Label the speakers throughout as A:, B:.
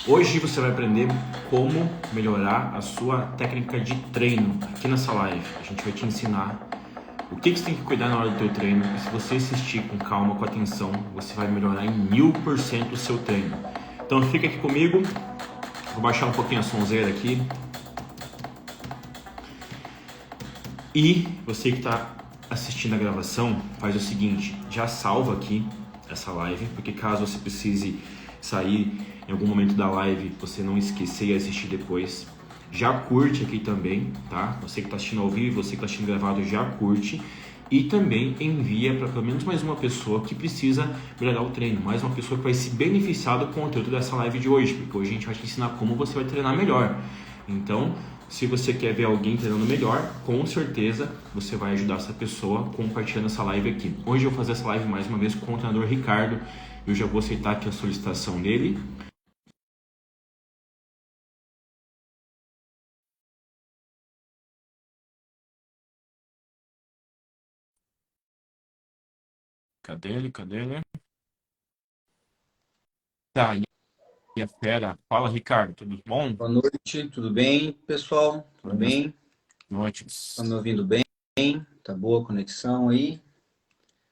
A: Hoje você vai aprender como melhorar a sua técnica de treino aqui nessa live. A gente vai te ensinar o que você tem que cuidar na hora do teu treino e se você assistir com calma, com atenção, você vai melhorar em 1000% o seu treino. Então fica aqui comigo, vou baixar um pouquinho a sonzeira aqui. E você que está assistindo a gravação, faz o seguinte, já salva aqui essa live, porque caso você precise sair em algum momento da live, você não esquecer e assistir depois. Já curte aqui também, tá? Você que está assistindo ao vivo, você que está assistindo gravado, já curte. E também envia para pelo menos mais uma pessoa que precisa melhorar o treino, mais uma pessoa que vai se beneficiar do conteúdo dessa live de hoje, porque hoje a gente vai te ensinar como você vai treinar melhor. Então, se você quer ver alguém treinando melhor, com certeza você vai ajudar essa pessoa compartilhando essa live aqui. Hoje eu vou fazer essa live mais uma vez com o treinador Ricardo. Eu já vou aceitar aqui a solicitação dele. Cadê ele? Cadê ele? Tá, e a fera. Fala, Ricardo, tudo bom?
B: Boa noite, tudo bem, pessoal? Tudo
A: Buenas
B: bem? Estão
A: noites.
B: me ouvindo bem? Tá boa a conexão aí?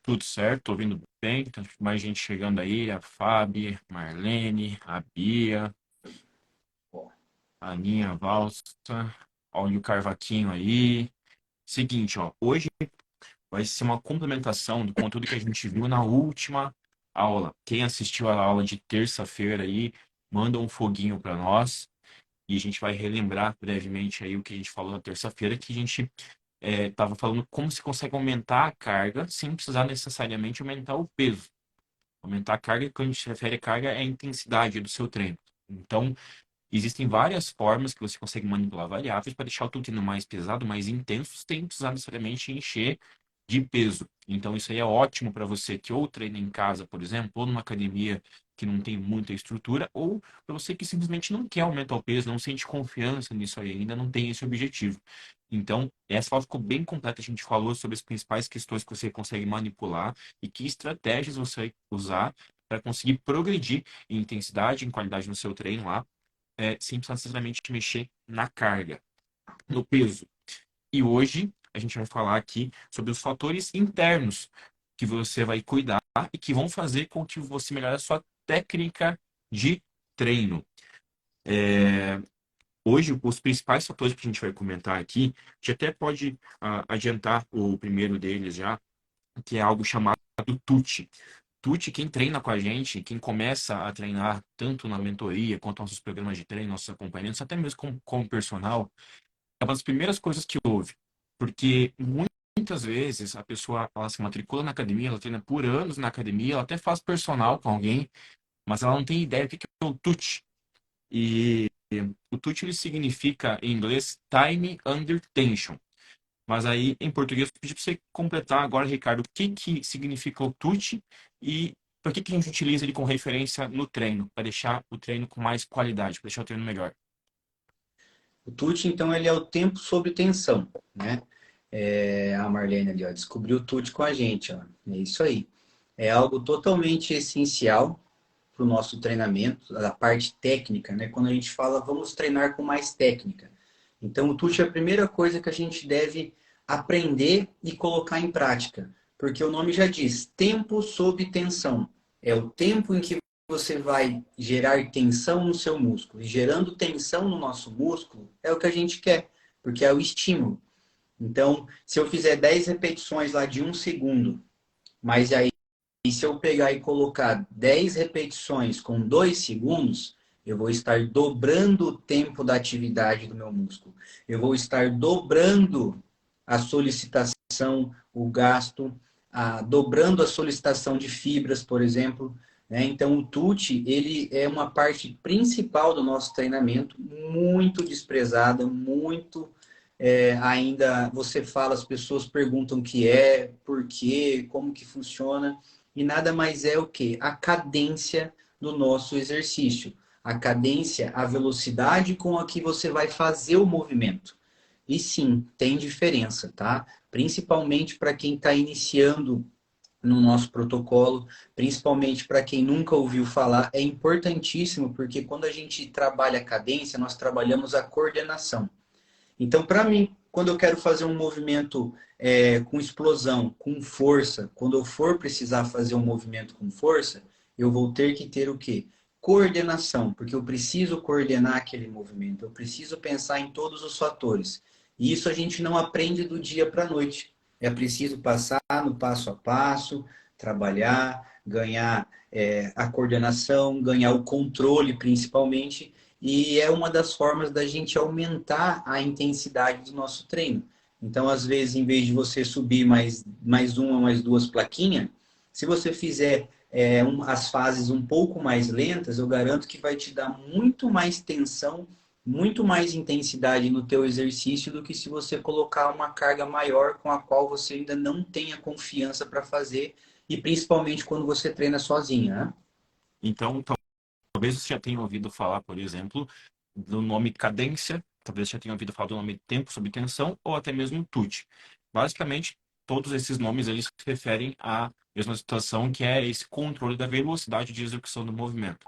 A: Tudo certo? Tô ouvindo bem? Tem mais gente chegando aí. A Fábio, Marlene, a Bia,
B: Ó,
A: a Aninha, a Valsa. Olha o Carvaquinho aí. Seguinte, ó. Hoje vai ser uma complementação do conteúdo que a gente viu na última aula. Quem assistiu a aula de terça-feira aí, manda um foguinho para nós e a gente vai relembrar brevemente aí o que a gente falou na terça-feira, que a gente estava falando como se consegue aumentar a carga sem precisar necessariamente aumentar o peso. Aumentar a carga, quando a gente se refere a carga, é a intensidade do seu treino. Então, existem várias formas que você consegue manipular variáveis para deixar o teu treino mais pesado, mais intenso, sem precisar necessariamente encher de peso. Então, isso aí é ótimo para você que ou treina em casa, por exemplo, ou numa academia que não tem muita estrutura, ou para você que simplesmente não quer aumentar o peso, não sente confiança nisso aí, ainda não tem esse objetivo. Então, essa aula ficou bem completa. A gente falou sobre as principais questões que você consegue manipular e que estratégias você vai usar para conseguir progredir em intensidade, em qualidade no seu treino lá, sem precisar necessariamente mexer na carga, no peso. E hoje a gente vai falar aqui sobre os fatores internos que você vai cuidar e que vão fazer com que você melhore a sua técnica de treino. Hoje, os principais fatores que a gente vai comentar aqui, a gente até pode adiantar o primeiro deles já, que é algo chamado TUT. TUT, quem treina com a gente, quem começa a treinar tanto na mentoria quanto nos nossos programas de treino, nossos acompanhantes, até mesmo como personal, é uma das primeiras coisas que houve. Porque muitas vezes a pessoa ela se matricula na academia, ela treina por anos na academia, ela até faz personal com alguém, mas ela não tem ideia do que é o TUT. E o TUT ele significa em inglês Time Under Tension. Mas aí em português eu pedi para você completar agora, Ricardo, o que que significa o TUT e por que que a gente utiliza ele com referência no treino, para deixar o treino com mais qualidade, para deixar o treino melhor.
B: o TUT, então, ele é o tempo sob tensão, né? A Marlene ali, ó, descobriu o TUT com a gente, ó. É isso aí. É algo totalmente essencial para o nosso treinamento, a parte técnica, né? Quando a gente fala, vamos treinar com mais técnica. Então, o TUT é a primeira coisa que a gente deve aprender e colocar em prática, porque o nome já diz, tempo sob tensão. É o tempo em que você vai gerar tensão no seu músculo. E gerando tensão no nosso músculo é o que a gente quer, porque é o estímulo. Então, se eu fizer 10 repetições lá de 1 segundo, mas aí se eu pegar e colocar 10 repetições com 2 segundos, eu vou estar dobrando o tempo da atividade do meu músculo. Eu vou estar dobrando a solicitação, o gasto, dobrando a solicitação de fibras, por exemplo. Né? Então, o TUT ele é uma parte principal do nosso treinamento, muito desprezada, muito ainda você fala, as pessoas perguntam o que é, por quê, como que funciona, e nada mais é o que? A cadência do nosso exercício. A cadência, a velocidade com a que você vai fazer o movimento. E sim, tem diferença, tá? Principalmente para quem está iniciando no nosso protocolo, principalmente para quem nunca ouviu falar, é importantíssimo, porque quando a gente trabalha a cadência, nós trabalhamos a coordenação. Então, para mim, quando eu quero fazer um movimento com explosão, com força, quando eu for precisar fazer um movimento com força, eu vou ter que ter o quê? Coordenação, porque eu preciso coordenar aquele movimento, eu preciso pensar em todos os fatores. E isso a gente não aprende do dia para a noite. É preciso passar no passo a passo, trabalhar, ganhar a coordenação, ganhar o controle, principalmente, e é uma das formas da gente aumentar a intensidade do nosso treino. Então, às vezes, em vez de você subir mais uma, mais duas plaquinhas, se você fizer as fases um pouco mais lentas, eu garanto que vai te dar muito mais tensão, muito mais intensidade no teu exercício do que se você colocar uma carga maior com a qual você ainda não tenha confiança para fazer, e principalmente quando você treina sozinho, né?
A: Então, talvez você já tenha ouvido falar, por exemplo, do nome cadência, talvez você já tenha ouvido falar do nome tempo sob tensão ou até mesmo TUT. Basicamente, todos esses nomes eles se referem à mesma situação, que é esse controle da velocidade de execução do movimento.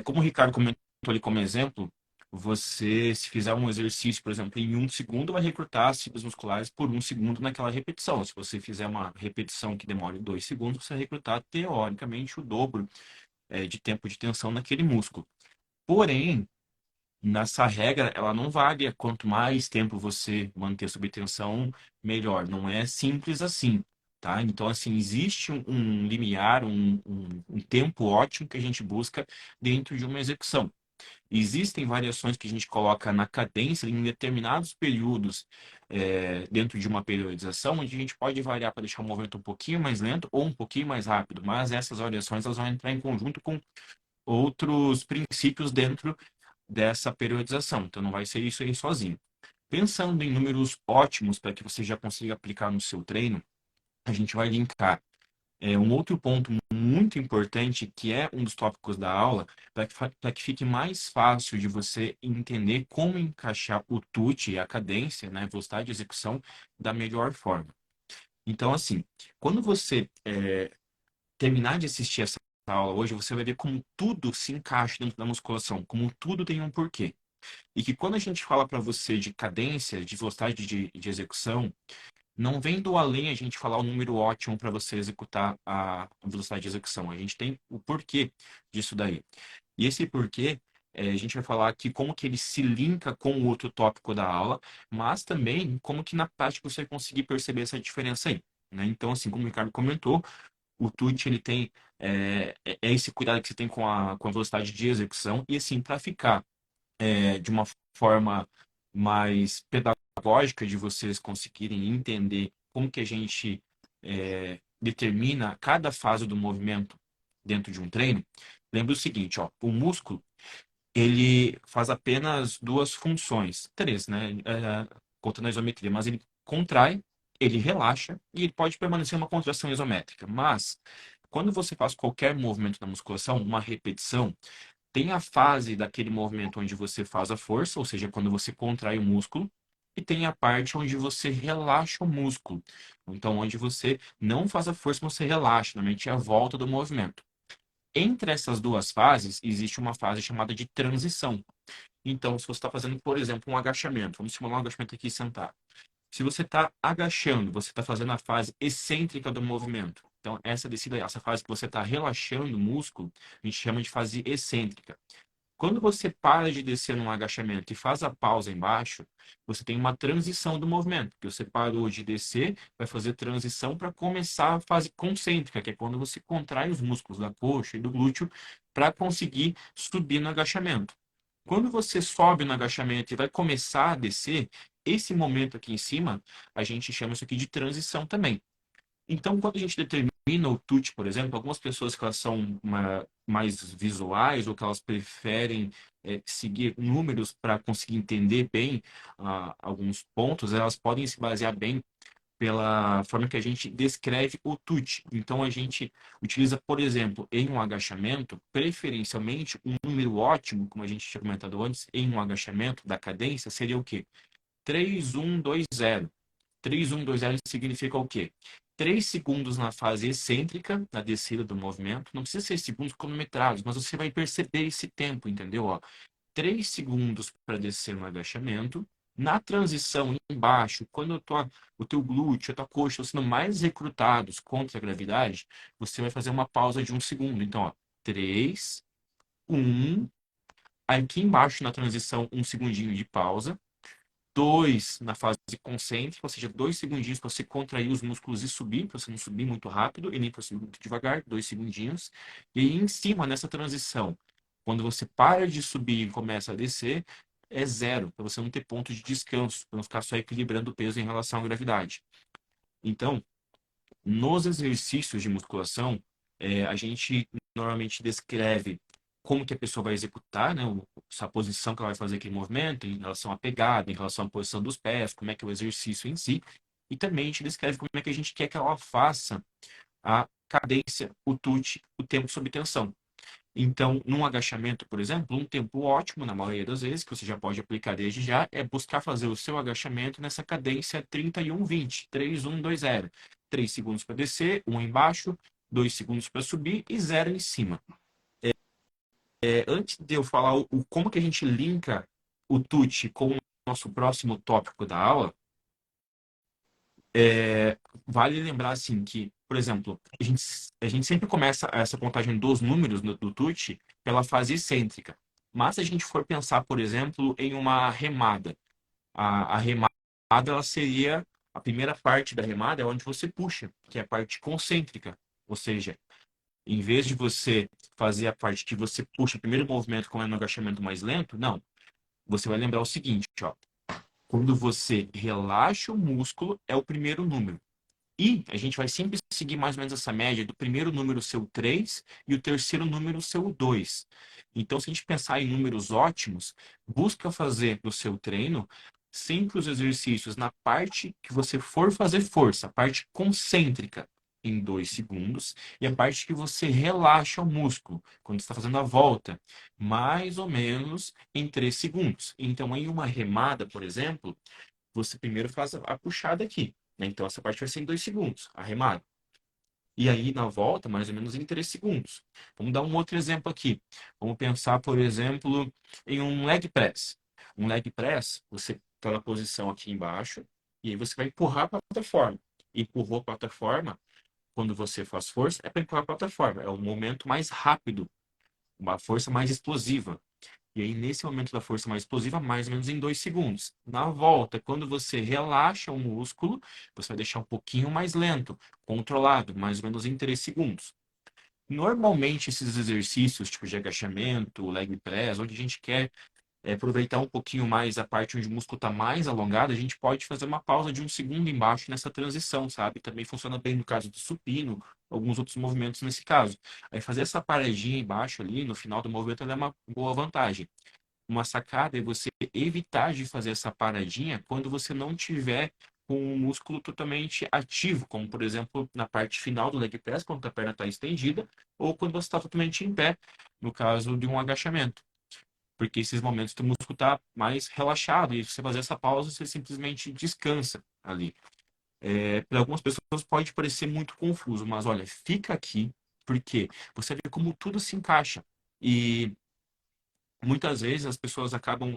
A: Como o Ricardo comentou ali como exemplo, você, se fizer um exercício, por exemplo, em 1 segundo, vai recrutar as fibras musculares por 1 segundo naquela repetição. Se você fizer uma repetição que demore 2 segundos, você vai recrutar, teoricamente, o dobro de tempo de tensão naquele músculo. Porém, nessa regra, ela não vale. Quanto mais tempo você manter sob tensão, melhor. Não é simples assim, tá? Então, assim, existe um limiar, um tempo ótimo que a gente busca dentro de uma execução. Existem variações que a gente coloca na cadência em determinados períodos dentro de uma periodização, onde a gente pode variar para deixar o movimento um pouquinho mais lento ou um pouquinho mais rápido, mas essas variações elas vão entrar em conjunto com outros princípios dentro dessa periodização. Então, não vai ser isso aí sozinho. Pensando em números ótimos para que você já consiga aplicar no seu treino, a gente vai linkar um outro ponto muito importante, que é um dos tópicos da aula, para que fique mais fácil de você entender como encaixar o TUT e a cadência, né, velocidade de execução, da melhor forma. Então, assim, quando você terminar de assistir essa aula hoje, você vai ver como tudo se encaixa dentro da musculação, como tudo tem um porquê. E que quando a gente fala para você de cadência, de velocidade de execução, não vem do além a gente falar o número ótimo para você executar a velocidade de execução. A gente tem o porquê disso daí. E esse porquê, a gente vai falar aqui como que ele se linka com o outro tópico da aula, mas também como que na prática você vai conseguir perceber essa diferença aí. Né? Então, assim, como o Ricardo comentou, o TUT ele tem esse cuidado que você tem com a velocidade de execução, e assim, para ficar de uma forma mais pedagógica de vocês conseguirem entender como que a gente determina cada fase do movimento dentro de um treino, lembra o seguinte, ó, o músculo, ele faz apenas duas funções, três, né, contando a isometria, mas ele contrai, ele relaxa e ele pode permanecer uma contração isométrica. Mas, quando você faz qualquer movimento na musculação, uma repetição, tem a fase daquele movimento onde você faz a força, ou seja, quando você contrai o músculo, e tem a parte onde você relaxa o músculo. Então, onde você não faz a força, você relaxa, normalmente é a volta do movimento. Entre essas duas fases, existe uma fase chamada de transição. Então, se você está fazendo, por exemplo, um agachamento, vamos simular um agachamento aqui sentado. Se você está agachando, você está fazendo a fase excêntrica do movimento. Então, essa descida, essa fase que você está relaxando o músculo, a gente chama de fase excêntrica. Quando você para de descer num agachamento e faz a pausa embaixo, você tem uma transição do movimento, que você parou de descer, vai fazer transição para começar a fase concêntrica, que é quando você contrai os músculos da coxa e do glúteo para conseguir subir no agachamento. Quando você sobe no agachamento e vai começar a descer, esse momento aqui em cima, a gente chama isso aqui de transição também. Então, quando a gente determina o TUT, por exemplo, algumas pessoas que elas são mais visuais ou que elas preferem seguir números para conseguir entender bem alguns pontos, elas podem se basear bem pela forma que a gente descreve o TUT. Então, a gente utiliza, por exemplo, em um agachamento, preferencialmente, um número ótimo, como a gente tinha comentado antes, em um agachamento da cadência, seria o quê? 3-1-2-0. 3-1-2-0 significa o quê? 3 segundos na fase excêntrica, na descida do movimento. Não precisa ser segundos cronometrados, mas você vai perceber esse tempo, entendeu? Ó, 3 segundos para descer no agachamento. Na transição embaixo, quando o teu glúteo, a tua coxa estão sendo mais recrutados contra a gravidade, você vai fazer uma pausa de 1 segundo. Então, ó, 3, 1. Aqui embaixo na transição, 1 segundinho de pausa. 2 na fase concêntrica, ou seja, 2 segundinhos para você contrair os músculos e subir, para você não subir muito rápido e nem para subir muito devagar, 2 segundinhos. E aí em cima, nessa transição, quando você para de subir e começa a descer, é 0, para você não ter ponto de descanso, para não ficar só equilibrando o peso em relação à gravidade. Então, nos exercícios de musculação, a gente normalmente descreve como que a pessoa vai executar, né, essa posição que ela vai fazer aquele movimento, em relação à pegada, em relação à posição dos pés, como é que é o exercício em si, e também a gente descreve como é que a gente quer que ela faça a cadência, o tute, o tempo sob tensão. Então, num agachamento, por exemplo, um tempo ótimo, na maioria das vezes, que você já pode aplicar desde já, é buscar fazer o seu agachamento nessa cadência 31-20, 3-1-2-0. 3 segundos para descer, 1 embaixo, 2 segundos para subir e 0 em cima. Antes de eu falar como que a gente linka o TUT com o nosso próximo tópico da aula, vale lembrar assim que, por exemplo, a gente sempre começa essa contagem dos números do TUT pela fase excêntrica. Mas se a gente for pensar, por exemplo, em uma remada, a remada ela seria a primeira parte da remada é onde você puxa, que é a parte concêntrica. Ou seja, em vez de você fazer a parte que você puxa o primeiro movimento com um agachamento mais lento, não. Você vai lembrar o seguinte, ó. Quando você relaxa o músculo, é o primeiro número. E a gente vai sempre seguir mais ou menos essa média do primeiro número ser o 3 e o terceiro número ser o 2. Então, se a gente pensar em números ótimos, busca fazer no seu treino sempre os exercícios na parte que você for fazer força, a parte concêntrica, em 2 segundos, e a parte que você relaxa o músculo, quando está fazendo a volta, mais ou menos em 3 segundos. Então, em uma remada, por exemplo, você primeiro faz a puxada aqui, né? Então, essa parte vai ser em 2 segundos, a remada. E aí, na volta, mais ou menos em 3 segundos. Vamos dar um outro exemplo aqui. Vamos pensar, por exemplo, em um leg press. Um leg press, você está na posição aqui embaixo, e aí você vai empurrar a plataforma. Empurrou a plataforma, quando você faz força, é para empurrar a plataforma. É o momento mais rápido, uma força mais explosiva. E aí, nesse momento da força mais explosiva, mais ou menos em 2 segundos. Na volta, quando você relaxa o músculo, você vai deixar um pouquinho mais lento, controlado, mais ou menos em 3 segundos. Normalmente, esses exercícios, tipo de agachamento, leg press, onde a gente quer aproveitar um pouquinho mais a parte onde o músculo está mais alongado, a gente pode fazer uma pausa de 1 segundo embaixo nessa transição, sabe? Também funciona bem no caso do supino, alguns outros movimentos nesse caso. Aí fazer essa paradinha embaixo ali, no final do movimento, ela é uma boa vantagem. Uma sacada é você evitar de fazer essa paradinha quando você não tiver com o músculo totalmente ativo, como por exemplo na parte final do leg press, quando a perna está estendida, ou quando você está totalmente em pé, no caso de um agachamento. Porque esses momentos o músculo está mais relaxado e você fazer essa pausa, você simplesmente descansa ali. Para algumas pessoas pode parecer muito confuso, mas olha, fica aqui, porque você vê como tudo se encaixa. E muitas vezes as pessoas acabam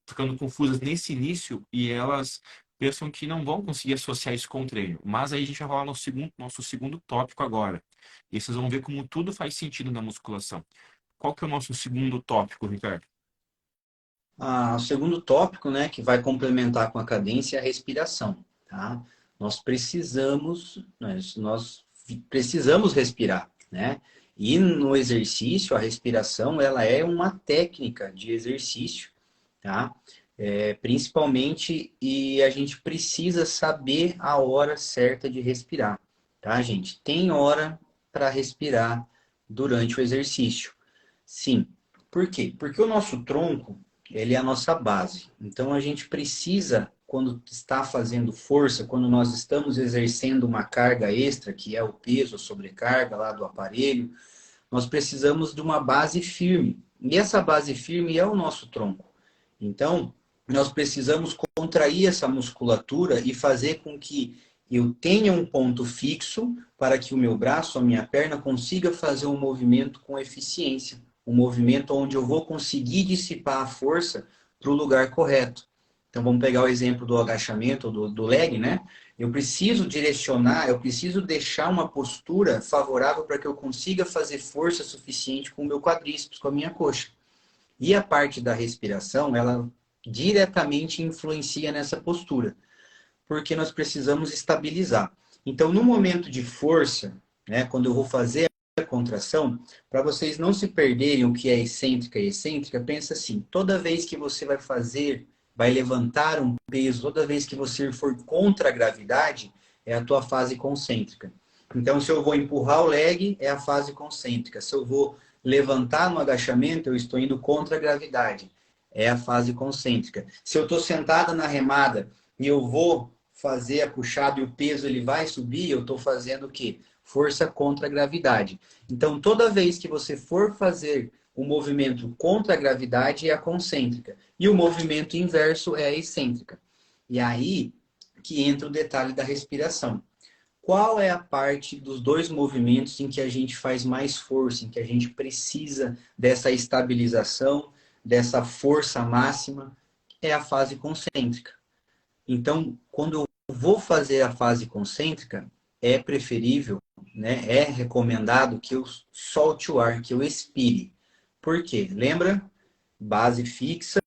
A: ficando confusas nesse início e elas pensam que não vão conseguir associar isso com o treino. Mas aí a gente vai falar no nosso segundo tópico agora. E vocês vão ver como tudo faz sentido na musculação. Qual que é o nosso segundo tópico, Ricardo?
B: O segundo tópico, né, que vai complementar com a cadência é a respiração, tá? Nós precisamos respirar, né? E no exercício, a respiração, ela é uma técnica de exercício, tá? Principalmente, e a gente precisa saber a hora certa de respirar, tá, gente? Tem hora para respirar durante o exercício. Sim. Por quê? Porque o nosso tronco, ele é a nossa base. Então a gente precisa, quando está fazendo força, quando nós estamos exercendo uma carga extra, que é o peso, a sobrecarga lá do aparelho, nós precisamos de uma base firme. E essa base firme é o nosso tronco. Então, nós precisamos contrair essa musculatura e fazer com que eu tenha um ponto fixo para que o meu braço, a minha perna, consiga fazer um movimento com eficiência. Um movimento onde eu vou conseguir dissipar a força para o lugar correto. Então vamos pegar o exemplo do agachamento, do leg, né? Eu preciso direcionar, eu preciso deixar uma postura favorável para que eu consiga fazer força suficiente com o meu quadríceps, com a minha coxa. E a parte da respiração, ela diretamente influencia nessa postura, porque nós precisamos estabilizar. Então, no momento de força, né, quando eu vou fazer a contração, para vocês não se perderem o que é excêntrica e excêntrica, pensa assim, toda vez que você vai fazer, vai levantar um peso, toda vez que você for contra a gravidade, é a tua fase concêntrica. Então, se eu vou empurrar o leg, é a fase concêntrica. Se eu vou levantar no agachamento, eu estou indo contra a gravidade. É a fase concêntrica. Se eu estou sentada na remada e eu vou fazer a puxada e o peso ele vai subir, eu estou fazendo o quê? Força contra a gravidade. Então, toda vez que você for fazer o movimento contra a gravidade é a concêntrica. E o movimento inverso é a excêntrica. E aí que entra o detalhe da respiração. Qual é a parte dos dois movimentos em que a gente faz mais força, em que a gente precisa dessa estabilização, dessa força máxima? É a fase concêntrica. Então, quando eu vou fazer a fase concêntrica, é preferível, né, é recomendado que eu solte o ar, que eu expire. Por quê? Lembra? Base fixa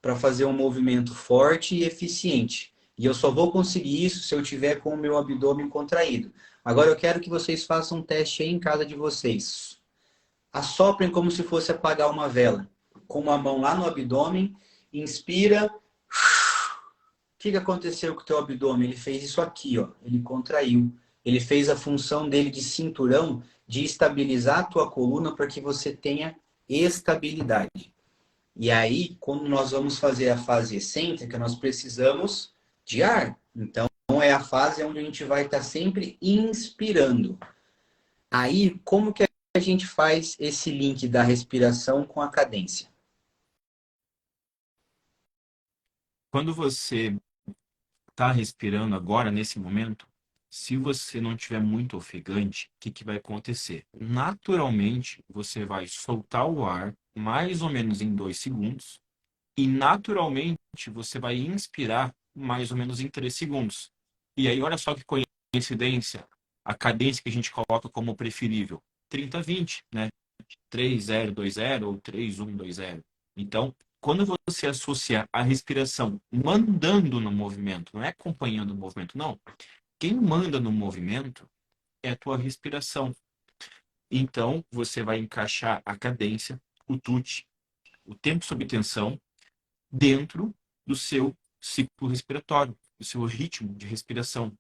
B: para fazer um movimento forte e eficiente. E eu só vou conseguir isso se eu tiver com o meu abdômen contraído. Agora eu quero que vocês façam um teste aí em casa de vocês. Assoprem como se fosse apagar uma vela. Com uma mão lá no abdômen, inspira. O que aconteceu com o teu abdômen? Ele fez isso aqui, ó. Ele contraiu. Ele fez a função dele de cinturão de estabilizar a tua coluna para que você tenha estabilidade. E aí, quando nós vamos fazer a fase excêntrica, nós precisamos de ar. Então, é a fase onde a gente vai estar sempre inspirando. Aí, como que a gente faz esse link da respiração com a cadência?
A: Quando você está respirando agora, nesse momento, se você não tiver muito ofegante, o que, que vai acontecer? Naturalmente, você vai soltar o ar mais ou menos em 2 segundos e naturalmente você vai inspirar mais ou menos em 3 segundos. E aí, olha só que coincidência, a cadência que a gente coloca como preferível, 30-20, né? 3-0-2-0 ou 3-1-2-0. Então, quando você associa a respiração mandando no movimento, não é acompanhando o movimento, não. Quem manda no movimento é a tua respiração. Então, você vai encaixar a cadência, o TUT, o tempo sob tensão, dentro do seu ciclo respiratório, do seu ritmo de respiração.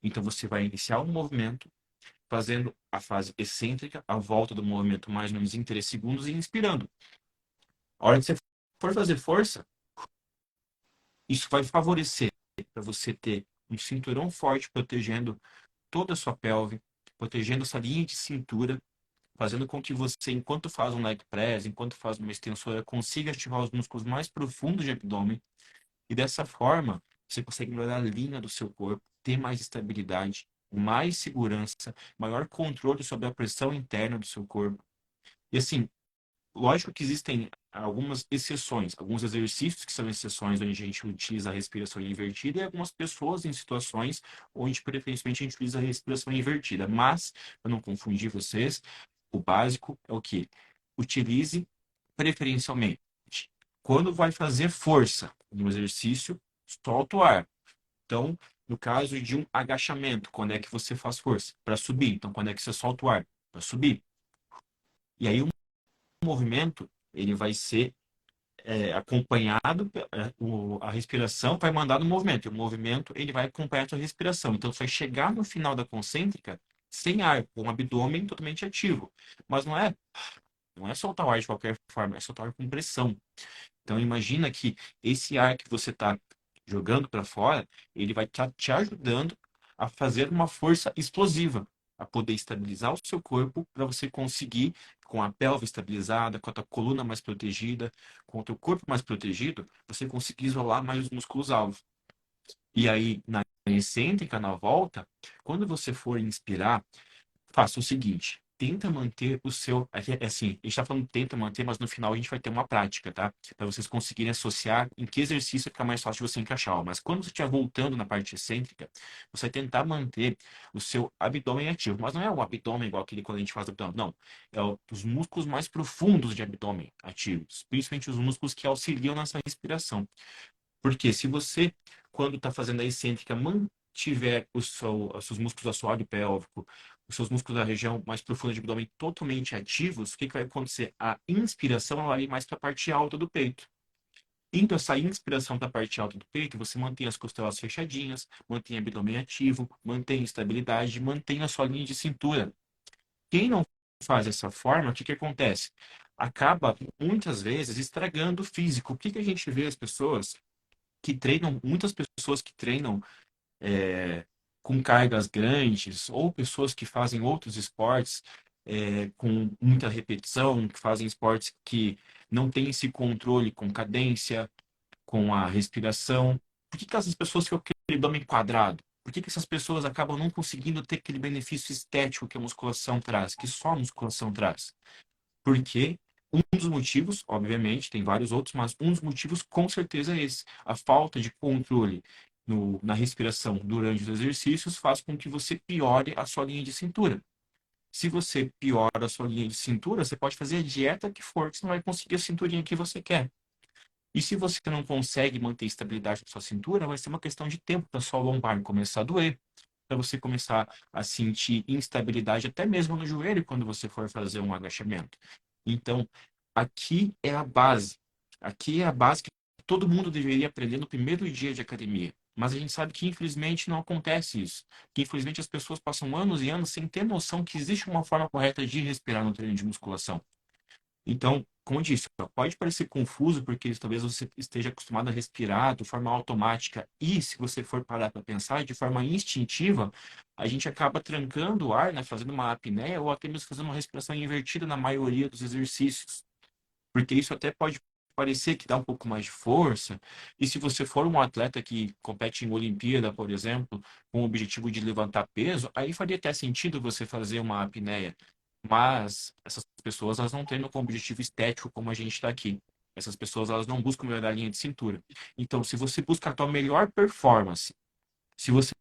A: Então, você vai iniciar um movimento fazendo a fase excêntrica, a volta do movimento mais ou menos em 3 segundos e inspirando. A hora que você for fazer força, isso vai favorecer para você ter um cinturão forte protegendo toda a sua pelve, protegendo essa linha de cintura, fazendo com que você, enquanto faz um leg press, enquanto faz uma extensora, consiga ativar os músculos mais profundos de abdômen. E dessa forma, você consegue melhorar a linha do seu corpo, ter mais estabilidade, mais segurança, maior controle sobre a pressão interna do seu corpo. E assim, lógico que existem algumas exceções, alguns exercícios que são exceções onde a gente utiliza a respiração invertida e algumas pessoas em situações onde preferencialmente a gente utiliza a respiração invertida. Mas, para não confundir vocês, o básico é o que? Utilize preferencialmente. Quando vai fazer força no exercício, solta o ar. Então, no caso de um agachamento, quando é que você faz força? Para subir. Então, quando é que você solta o ar? Para subir. E aí, movimento ele vai ser acompanhado, a respiração vai mandar no movimento, e o movimento ele vai acompanhar a sua respiração. Então, você vai chegar no final da concêntrica sem ar, com o abdômen totalmente ativo. Mas não é soltar o ar de qualquer forma, é soltar o ar com pressão. Então, imagina que esse ar que você está jogando para fora, ele vai estar te ajudando a fazer uma força explosiva, a poder estabilizar o seu corpo para você conseguir, com a pelve estabilizada, com a tua coluna mais protegida, com o teu corpo mais protegido, você conseguir isolar mais os músculos-alvo. E aí, na excêntrica na volta, quando você for inspirar, faça o seguinte, tenta manter o seu, assim, a gente está falando tenta manter, mas no final a gente vai ter uma prática, tá? Para vocês conseguirem associar em que exercício fica mais fácil de você encaixar. Ó. Mas quando você estiver voltando na parte excêntrica, você vai tentar manter o seu abdômen ativo. Mas não é o abdômen igual aquele quando a gente faz abdômen, não. É os músculos mais profundos de abdômen ativos, principalmente os músculos que auxiliam nessa respiração. Porque se você, quando está fazendo a excêntrica, mantiver os seus músculos do assoalho pélvico, os seus músculos da região mais profunda de abdômen totalmente ativos, o que vai acontecer? A inspiração ela vai ir mais para a parte alta do peito. Então, essa inspiração para a parte alta do peito, você mantém as costelas fechadinhas, mantém o abdômen ativo, mantém estabilidade, mantém a sua linha de cintura. Quem não faz dessa forma, o que acontece? Acaba, muitas vezes, estragando o físico. O que a gente vê as pessoas que treinam, muitas pessoas que treinam com cargas grandes, ou pessoas que fazem outros esportes com muita repetição, que fazem esportes que não têm esse controle com cadência, com a respiração. Por que essas pessoas ficam com aquele abdômen quadrado? Por que essas pessoas acabam não conseguindo ter aquele benefício estético que a musculação traz, que só a musculação traz? Porque um dos motivos, obviamente, tem vários outros, mas um dos motivos com certeza é esse. A falta de controle na respiração durante os exercícios faz com que você piore a sua linha de cintura. Se você piora a sua linha de cintura, você pode fazer a dieta que for, que você não vai conseguir a cinturinha que você quer. E se você não consegue manter estabilidade na sua cintura, vai ser uma questão de tempo para sua lombar começar a doer, para você começar a sentir instabilidade até mesmo no joelho quando você for fazer um agachamento. Então, aqui é a base. Aqui é a base que todo mundo deveria aprender no primeiro dia de academia. Mas a gente sabe que, infelizmente, não acontece isso. Que, infelizmente, as pessoas passam anos e anos sem ter noção que existe uma forma correta de respirar no treino de musculação. Então, como eu disse, pode parecer confuso, porque talvez você esteja acostumado a respirar de forma automática, e se você for parar para pensar, de forma instintiva, a gente acaba trancando o ar, né, fazendo uma apneia, ou até mesmo fazendo uma respiração invertida na maioria dos exercícios. Porque isso até pode parecer que dá um pouco mais de força, e se você for um atleta que compete em Olimpíada, por exemplo, com o objetivo de levantar peso, aí faria até sentido você fazer uma apneia. Mas essas pessoas elas não têm como objetivo estético como a gente está aqui. Essas pessoas elas não buscam melhorar a linha de cintura. Então, se você busca a tua melhor performance, se você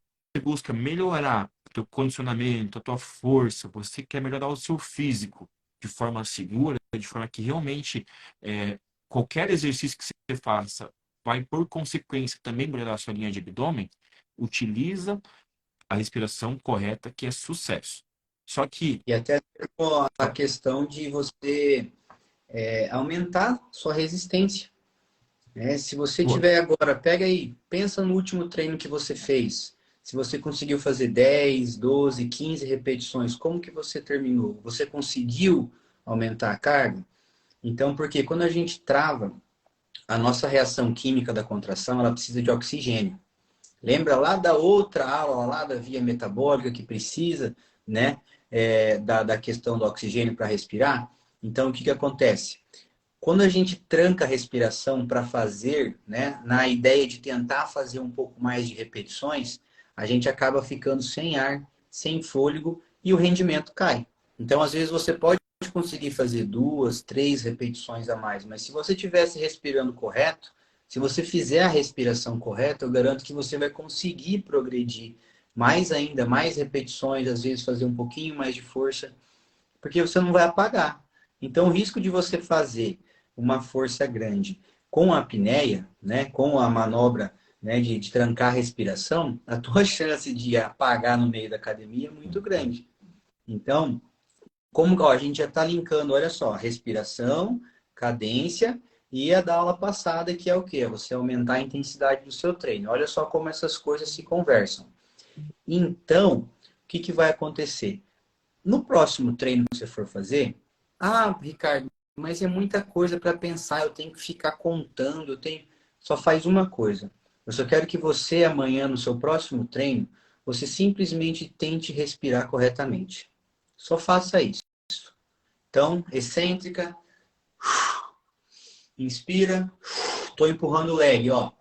A: busca melhorar o teu condicionamento, a tua força, você quer melhorar o seu físico de forma segura, de forma que realmente qualquer exercício que você faça vai, por consequência, também melhorar a sua linha de abdômen, utiliza a respiração correta, que é sucesso. Só que
B: E até a questão de você aumentar sua resistência. Né? Se você
A: Boa.
B: tiver agora, pega aí, pensa no último treino que você fez. Se você conseguiu fazer 10, 12, 15 repetições, como que você terminou? Você conseguiu aumentar a carga? Então, porque quando a gente trava, a nossa reação química da contração, ela precisa de oxigênio. Lembra lá da outra aula, lá da via metabólica que precisa, né, da questão do oxigênio para respirar? Então, o que acontece? Quando a gente tranca a respiração para fazer, né, na ideia de tentar fazer um pouco mais de repetições, a gente acaba ficando sem ar, sem fôlego e o rendimento cai. Então, às vezes, você pode conseguir fazer 2, 3 repetições a mais, mas se você estivesse respirando correto, se você fizer a respiração correta, eu garanto que você vai conseguir progredir mais ainda, mais repetições, às vezes fazer um pouquinho mais de força, porque você não vai apagar. Então, o risco de você fazer uma força grande com a apneia, né, com a manobra, né, de trancar a respiração, a tua chance de apagar no meio da academia é muito grande. Então, como ó, a gente já está linkando, olha só, respiração, cadência e a da aula passada, que é o quê? É você aumentar a intensidade do seu treino. Olha só como essas coisas se conversam. Então, o que vai acontecer? No próximo treino que você for fazer, Ricardo, mas é muita coisa para pensar, eu tenho que ficar contando, eu tenho. Só faz uma coisa. Eu só quero que você amanhã, no seu próximo treino, você simplesmente tente respirar corretamente. Só faça isso. Então, excêntrica, inspira, estou empurrando o leg, ó.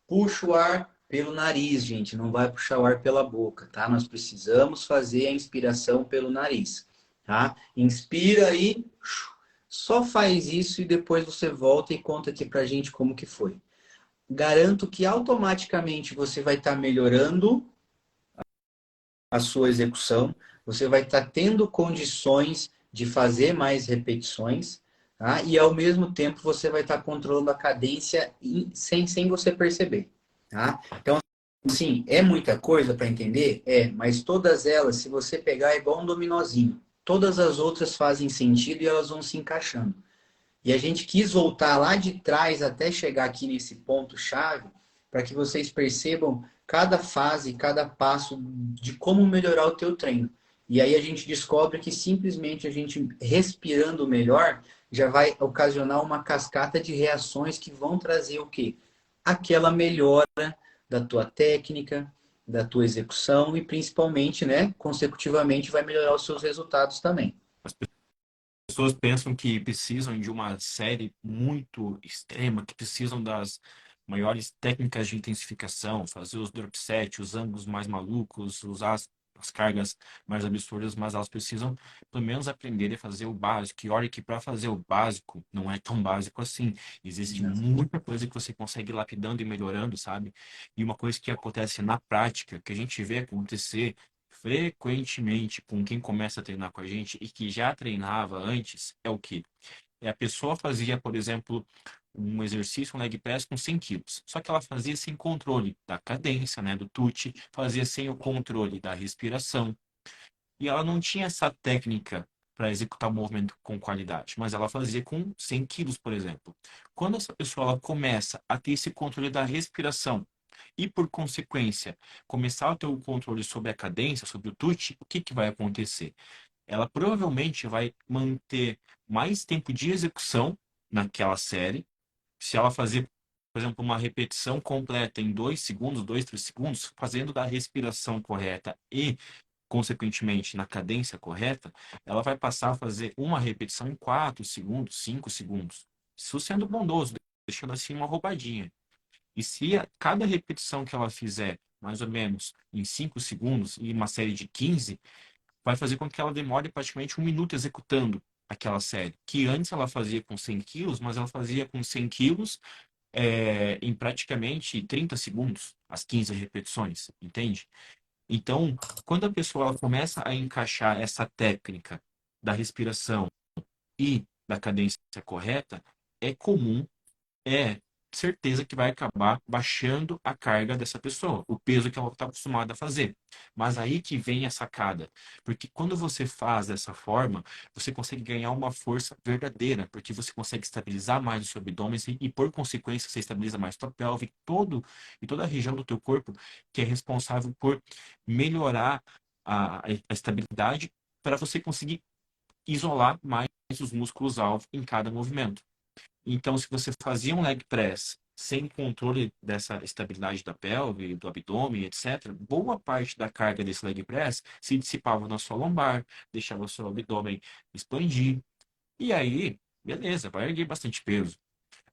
B: Puxa o ar, pelo nariz, gente, não vai puxar o ar pela boca, tá? Nós precisamos fazer a inspiração pelo nariz, tá? Inspira aí, só faz isso e depois você volta e conta aqui pra gente como que foi. Garanto que automaticamente você vai estar melhorando a sua execução, você vai estar tendo condições de fazer mais repetições, tá? E ao mesmo tempo você vai estar controlando a cadência sem você perceber, tá? Então, assim, é muita coisa para entender? É, mas todas elas, se você pegar, é igual um dominozinho. Todas as outras fazem sentido e elas vão se encaixando. E a gente quis voltar lá de trás até chegar aqui nesse ponto-chave para que vocês percebam cada fase, cada passo de como melhorar o teu treino. E aí a gente descobre que simplesmente a gente respirando melhor já vai ocasionar uma cascata de reações que vão trazer o quê? Aquela melhora da tua técnica, da tua execução e principalmente, né, consecutivamente vai melhorar os seus resultados também.
A: Pessoas pensam que precisam de uma série muito extrema, que precisam das maiores técnicas de intensificação, fazer os drop set, os ângulos mais malucos, usar as cargas mais absurdas, mas elas precisam pelo menos aprender a fazer o básico. E olha que para fazer o básico não é tão básico assim. Existe muita coisa que você consegue ir lapidando e melhorando, sabe? E uma coisa que acontece na prática, que a gente vê acontecer frequentemente com quem começa a treinar com a gente e que já treinava antes, é o quê? É a pessoa fazia, por exemplo, um exercício, um leg press com 100 quilos. Só que ela fazia sem controle da cadência, né, do TUT, fazia sem o controle da respiração. E ela não tinha essa técnica para executar o movimento com qualidade, mas ela fazia com 100 quilos, por exemplo. Quando essa pessoa ela começa a ter esse controle da respiração e, por consequência, começar a ter o controle sobre a cadência, sobre o TUT, o que que vai acontecer? Ela provavelmente vai manter mais tempo de execução naquela série. Se ela fazer, por exemplo, uma repetição completa em 2 segundos, 2, 3 segundos, fazendo da respiração correta e, consequentemente, na cadência correta, ela vai passar a fazer uma repetição em 4 segundos, 5 segundos. Isso sendo bondoso, deixando assim uma roubadinha. E se cada repetição que ela fizer, mais ou menos em 5 segundos, e uma série de 15 vai fazer com que ela demore praticamente 1 minuto executando aquela série. Que antes ela fazia com 100 quilos, mas ela fazia com 100 quilos em praticamente 30 segundos, as 15 repetições, entende? Então, quando a pessoa ela começa a encaixar essa técnica da respiração e da cadência correta, é comum é certeza que vai acabar baixando a carga dessa pessoa, o peso que ela está acostumada a fazer. Mas aí que vem a sacada, porque quando você faz dessa forma, você consegue ganhar uma força verdadeira, porque você consegue estabilizar mais o seu abdômen e por consequência, você estabiliza mais tua pelve, e toda a região do teu corpo que é responsável por melhorar a estabilidade para você conseguir isolar mais os músculos-alvo em cada movimento. Então, se você fazia um leg press sem controle dessa estabilidade da pelve, do abdômen, etc., boa parte da carga desse leg press se dissipava na sua lombar, deixava o seu abdômen expandir. E aí, beleza, vai erguer bastante peso.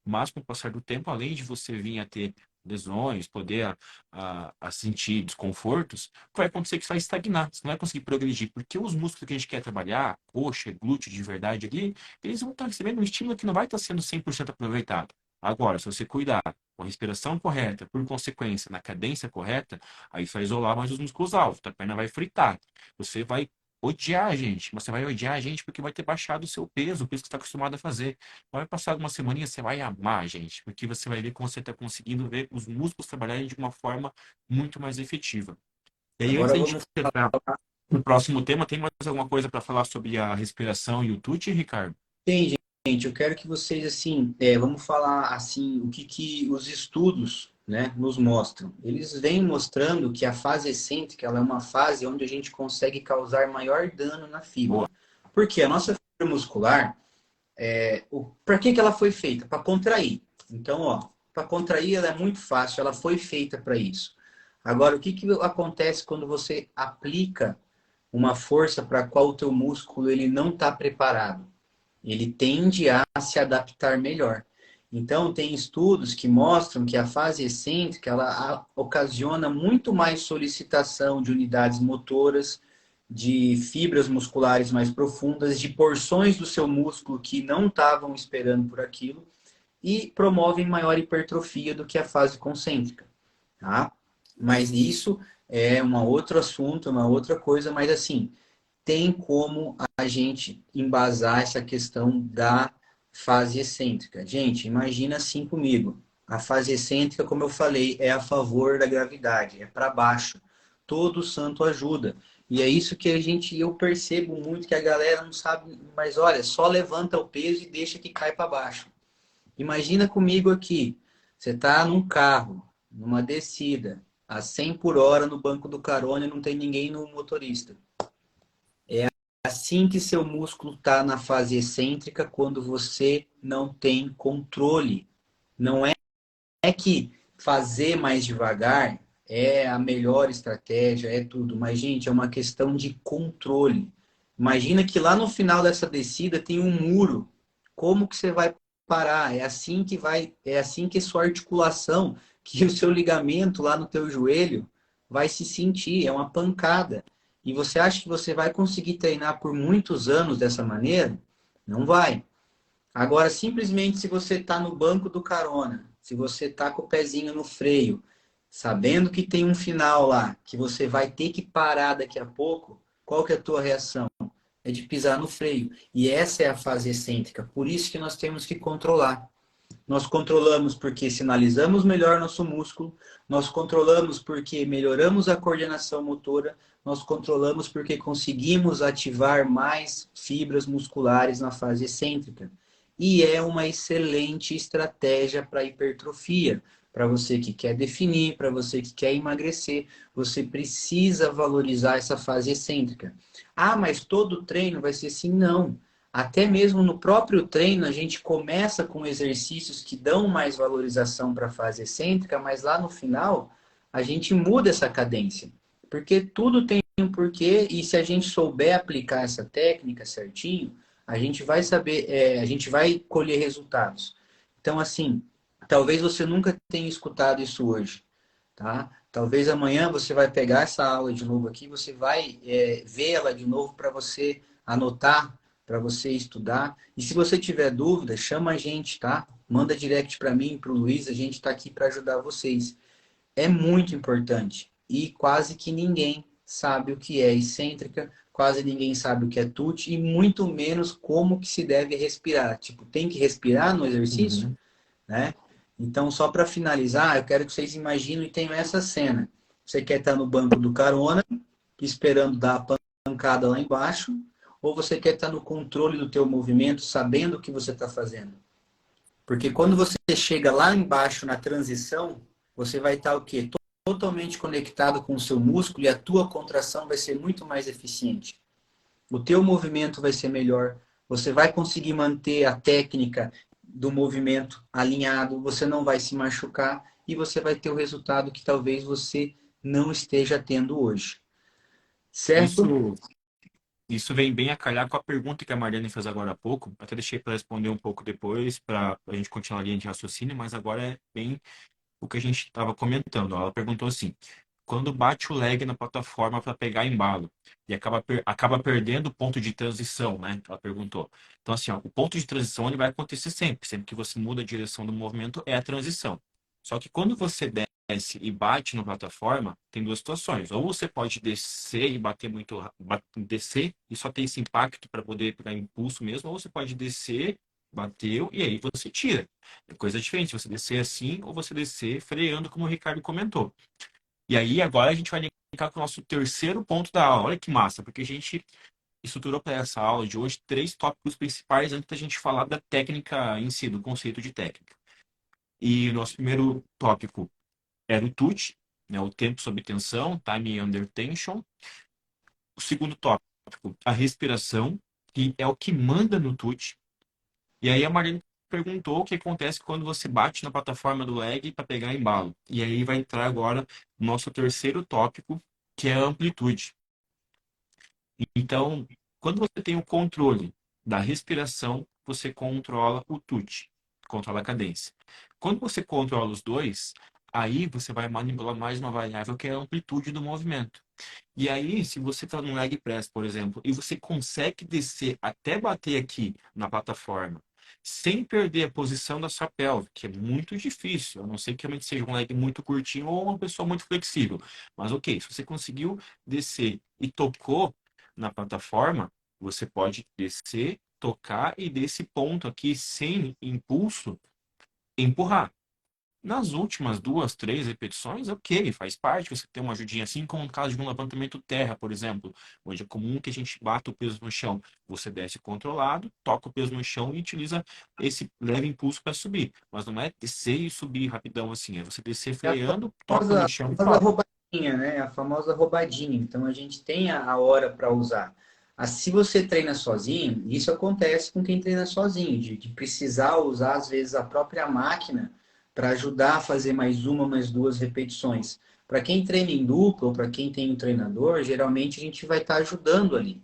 A: Mas com o passar do tempo, além de você vir a ter lesões, poder a sentir desconfortos, vai acontecer que você vai estagnar, você não vai conseguir progredir, porque os músculos que a gente quer trabalhar, coxa, glúteo de verdade ali, eles vão estar recebendo um estímulo que não vai estar sendo 100% aproveitado. Agora, se você cuidar com a respiração correta, por consequência, na cadência correta, aí você vai isolar mais os músculos altos, a perna vai fritar. Você vai odiar a gente, você vai odiar a gente porque vai ter baixado o seu peso, o peso que você está acostumado a fazer. Vai passar algumas semaninhas, você vai amar, gente, porque você vai ver como você está conseguindo ver os músculos trabalharem de uma forma muito mais efetiva. E aí, antes
B: Agora
A: da gente
B: vamos
A: entrar no próximo tema, tem mais alguma coisa para falar sobre a respiração e o TUT, Ricardo?
B: Tem, gente, eu quero que vocês, assim, vamos falar, assim, o que os estudos, né, nos mostram. Eles vêm mostrando que a fase excêntrica, ela é uma fase onde a gente consegue causar maior dano na
A: Boa.
B: fibra. Porque a nossa fibra muscular, para que que ela foi feita? Para contrair. Então, ó, para contrair ela é muito fácil, ela foi feita para isso. Agora, o que que acontece quando você aplica uma força para a qual o teu músculo ele não está preparado? Ele tende a se adaptar melhor. Então, tem estudos que mostram que a fase excêntrica ocasiona muito mais solicitação de unidades motoras, de fibras musculares mais profundas, de porções do seu músculo que não estavam esperando por aquilo e promovem maior hipertrofia do que a fase concêntrica, tá? Mas isso é um outro assunto, uma outra coisa, mas assim, tem como a gente embasar essa questão da fase excêntrica. Gente, imagina assim comigo. A fase excêntrica, como eu falei, é a favor da gravidade, é para baixo. Todo santo ajuda. E é isso que eu percebo muito que a galera não sabe, mas olha, só levanta o peso e deixa que cai para baixo. Imagina comigo aqui, você está num carro, numa descida, a 100 por hora no banco do carona e não tem ninguém no motorista. Assim que seu músculo está na fase excêntrica, quando você não tem controle. Não é que fazer mais devagar é a melhor estratégia, é tudo, mas, gente, é uma questão de controle. Imagina que lá no final dessa descida tem um muro. Como que você vai parar? É assim que sua articulação, que o seu ligamento lá no teu joelho vai se sentir, é uma pancada. E você acha que você vai conseguir treinar por muitos anos dessa maneira? Não vai. Agora, simplesmente se você está no banco do carona, se você está com o pezinho no freio, sabendo que tem um final lá, que você vai ter que parar daqui a pouco, qual que é a tua reação? É de pisar no freio. E essa é a fase excêntrica. Por isso que nós temos que controlar. Nós controlamos porque sinalizamos melhor nosso músculo, nós controlamos porque melhoramos a coordenação motora, nós controlamos porque conseguimos ativar mais fibras musculares na fase excêntrica. E é uma excelente estratégia para hipertrofia. Para você que quer definir, para você que quer emagrecer, você precisa valorizar essa fase excêntrica. Ah, mas todo treino vai ser assim? Não. Até mesmo no próprio treino, a gente começa com exercícios que dão mais valorização para a fase excêntrica, mas lá no final, a gente muda essa cadência. Porque tudo tem um porquê, e se a gente souber aplicar essa técnica certinho, a gente vai saber, a gente vai colher resultados. Então, assim, talvez você nunca tenha escutado isso hoje, tá? Talvez amanhã você vai pegar essa aula de novo aqui, você vai ver ela de novo para você anotar, para você estudar. E se você tiver dúvida, chama a gente, tá? Manda direct para mim, para o Luiz, a gente está aqui para ajudar vocês. É muito importante. E quase que ninguém sabe o que é excêntrica, quase ninguém sabe o que é TUT e muito menos como que se deve respirar. Tipo, tem que respirar no exercício?
A: Uhum.
B: Né? Então, só para finalizar, eu quero que vocês imaginem e tenham essa cena. Você quer estar no banco do carona, esperando dar a pancada lá embaixo, ou você quer estar no controle do teu movimento, sabendo o que você está fazendo? Porque quando você chega lá embaixo na transição, você vai estar o quê? Totalmente conectado com o seu músculo e a tua contração vai ser muito mais eficiente. O teu movimento vai ser melhor, você vai conseguir manter a técnica do movimento alinhado, você não vai se machucar e você vai ter o resultado que talvez você não esteja tendo hoje. Certo?
A: Isso, isso vem bem a calhar com a pergunta que a Mariana fez agora há pouco. Até deixei para responder um pouco depois, para a gente continuar a linha de raciocínio, mas agora é bem o que a gente estava comentando. Ela perguntou assim: quando bate o leg na plataforma para pegar embalo e acaba perdendo o ponto de transição, né? Ela perguntou. Então, assim, ó, o ponto de transição ele vai acontecer sempre. Sempre que você muda a direção do movimento, é a transição. Só que quando você desce e bate na plataforma, tem duas situações. Ou você pode descer e bater muito, descer e só ter esse impacto para poder pegar impulso mesmo, ou você pode descer, bateu e aí você tira. É coisa diferente você descer assim ou você descer freando, como o Ricardo comentou. E aí agora a gente vai linkar com o nosso terceiro ponto da aula. Olha que massa, porque a gente estruturou para essa aula de hoje três tópicos principais antes da gente falar da técnica em si, do conceito de técnica. E o nosso primeiro tópico era o TUT, né, o tempo sob tensão, time under tension. O segundo tópico, a respiração, que é o que manda no TUT. E aí a Marina perguntou o que acontece quando você bate na plataforma do leg para pegar embalo. E aí vai entrar agora o nosso terceiro tópico, que é a amplitude. Então, quando você tem o controle da respiração, você controla o TUT. controla a cadência. Quando você controla os dois, aí você vai manipular mais uma variável que é a amplitude do movimento. E aí, se você está no leg press, por exemplo, e você consegue descer até bater aqui na plataforma, sem perder a posição da sua pelve, que é muito difícil, a não ser que realmente seja um leg muito curtinho ou uma pessoa muito flexível. Mas ok, se você conseguiu descer e tocou na plataforma, você pode descer, tocar e desse ponto aqui, sem impulso, empurrar. Nas últimas duas, três repetições, ok, faz parte você ter uma ajudinha, assim como no caso de um levantamento terra, por exemplo, onde é comum que a gente bata o peso no chão. Você desce controlado, toca o peso no chão e utiliza esse leve impulso para subir. Mas não é descer e subir rapidão assim, é você descer
B: É a
A: freando, toca no
B: famosa,
A: chão e
B: famosa
A: sobe.
B: roubadinha, né? A famosa roubadinha. Então a gente tem a hora para usar. Se você treina sozinho, isso acontece com quem treina sozinho, de precisar usar, às vezes, a própria máquina para ajudar a fazer mais uma, mais duas repetições. Para quem treina em dupla ou para quem tem um treinador, geralmente a gente vai estar ajudando ali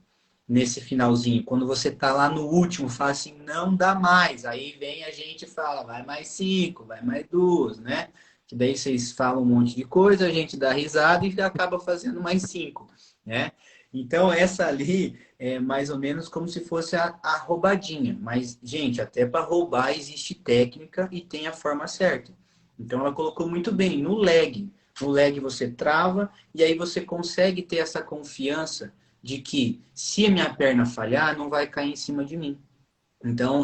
B: nesse finalzinho. Quando você está lá no último, fala assim, não dá mais. Aí vem a gente e fala, vai mais cinco, vai mais duas, né? Que daí vocês falam um monte de coisa, a gente dá risada e acaba fazendo mais cinco, né? Então, essa ali é mais ou menos como se fosse a roubadinha. Mas, gente, até para roubar existe técnica e tem a forma certa. Então, ela colocou muito bem no leg. No leg você trava e aí você consegue ter essa confiança de que se a minha perna falhar, não vai cair em cima de mim. Então,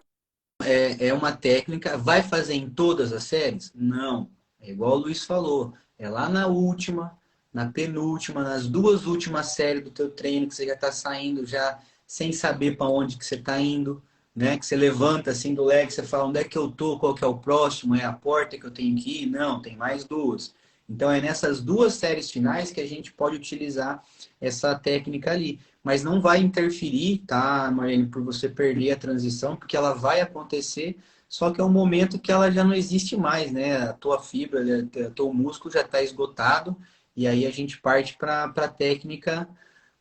B: é uma técnica. Vai fazer em todas as séries? Não. É igual o Luiz falou. É lá na última, na penúltima, nas duas últimas séries do teu treino, que você já está saindo já sem saber para onde que você está indo, né? Que você levanta assim do leg, você fala onde é que eu tô, qual que é o próximo, é a porta que eu tenho que ir? Não, tem mais duas. Então é nessas duas séries finais que a gente pode utilizar essa técnica ali, mas não vai interferir, tá, Marlene, por você perder a transição, porque ela vai acontecer, só que é um momento que ela já não existe mais, né? A tua fibra, o teu músculo já está esgotado, e aí a gente parte para a técnica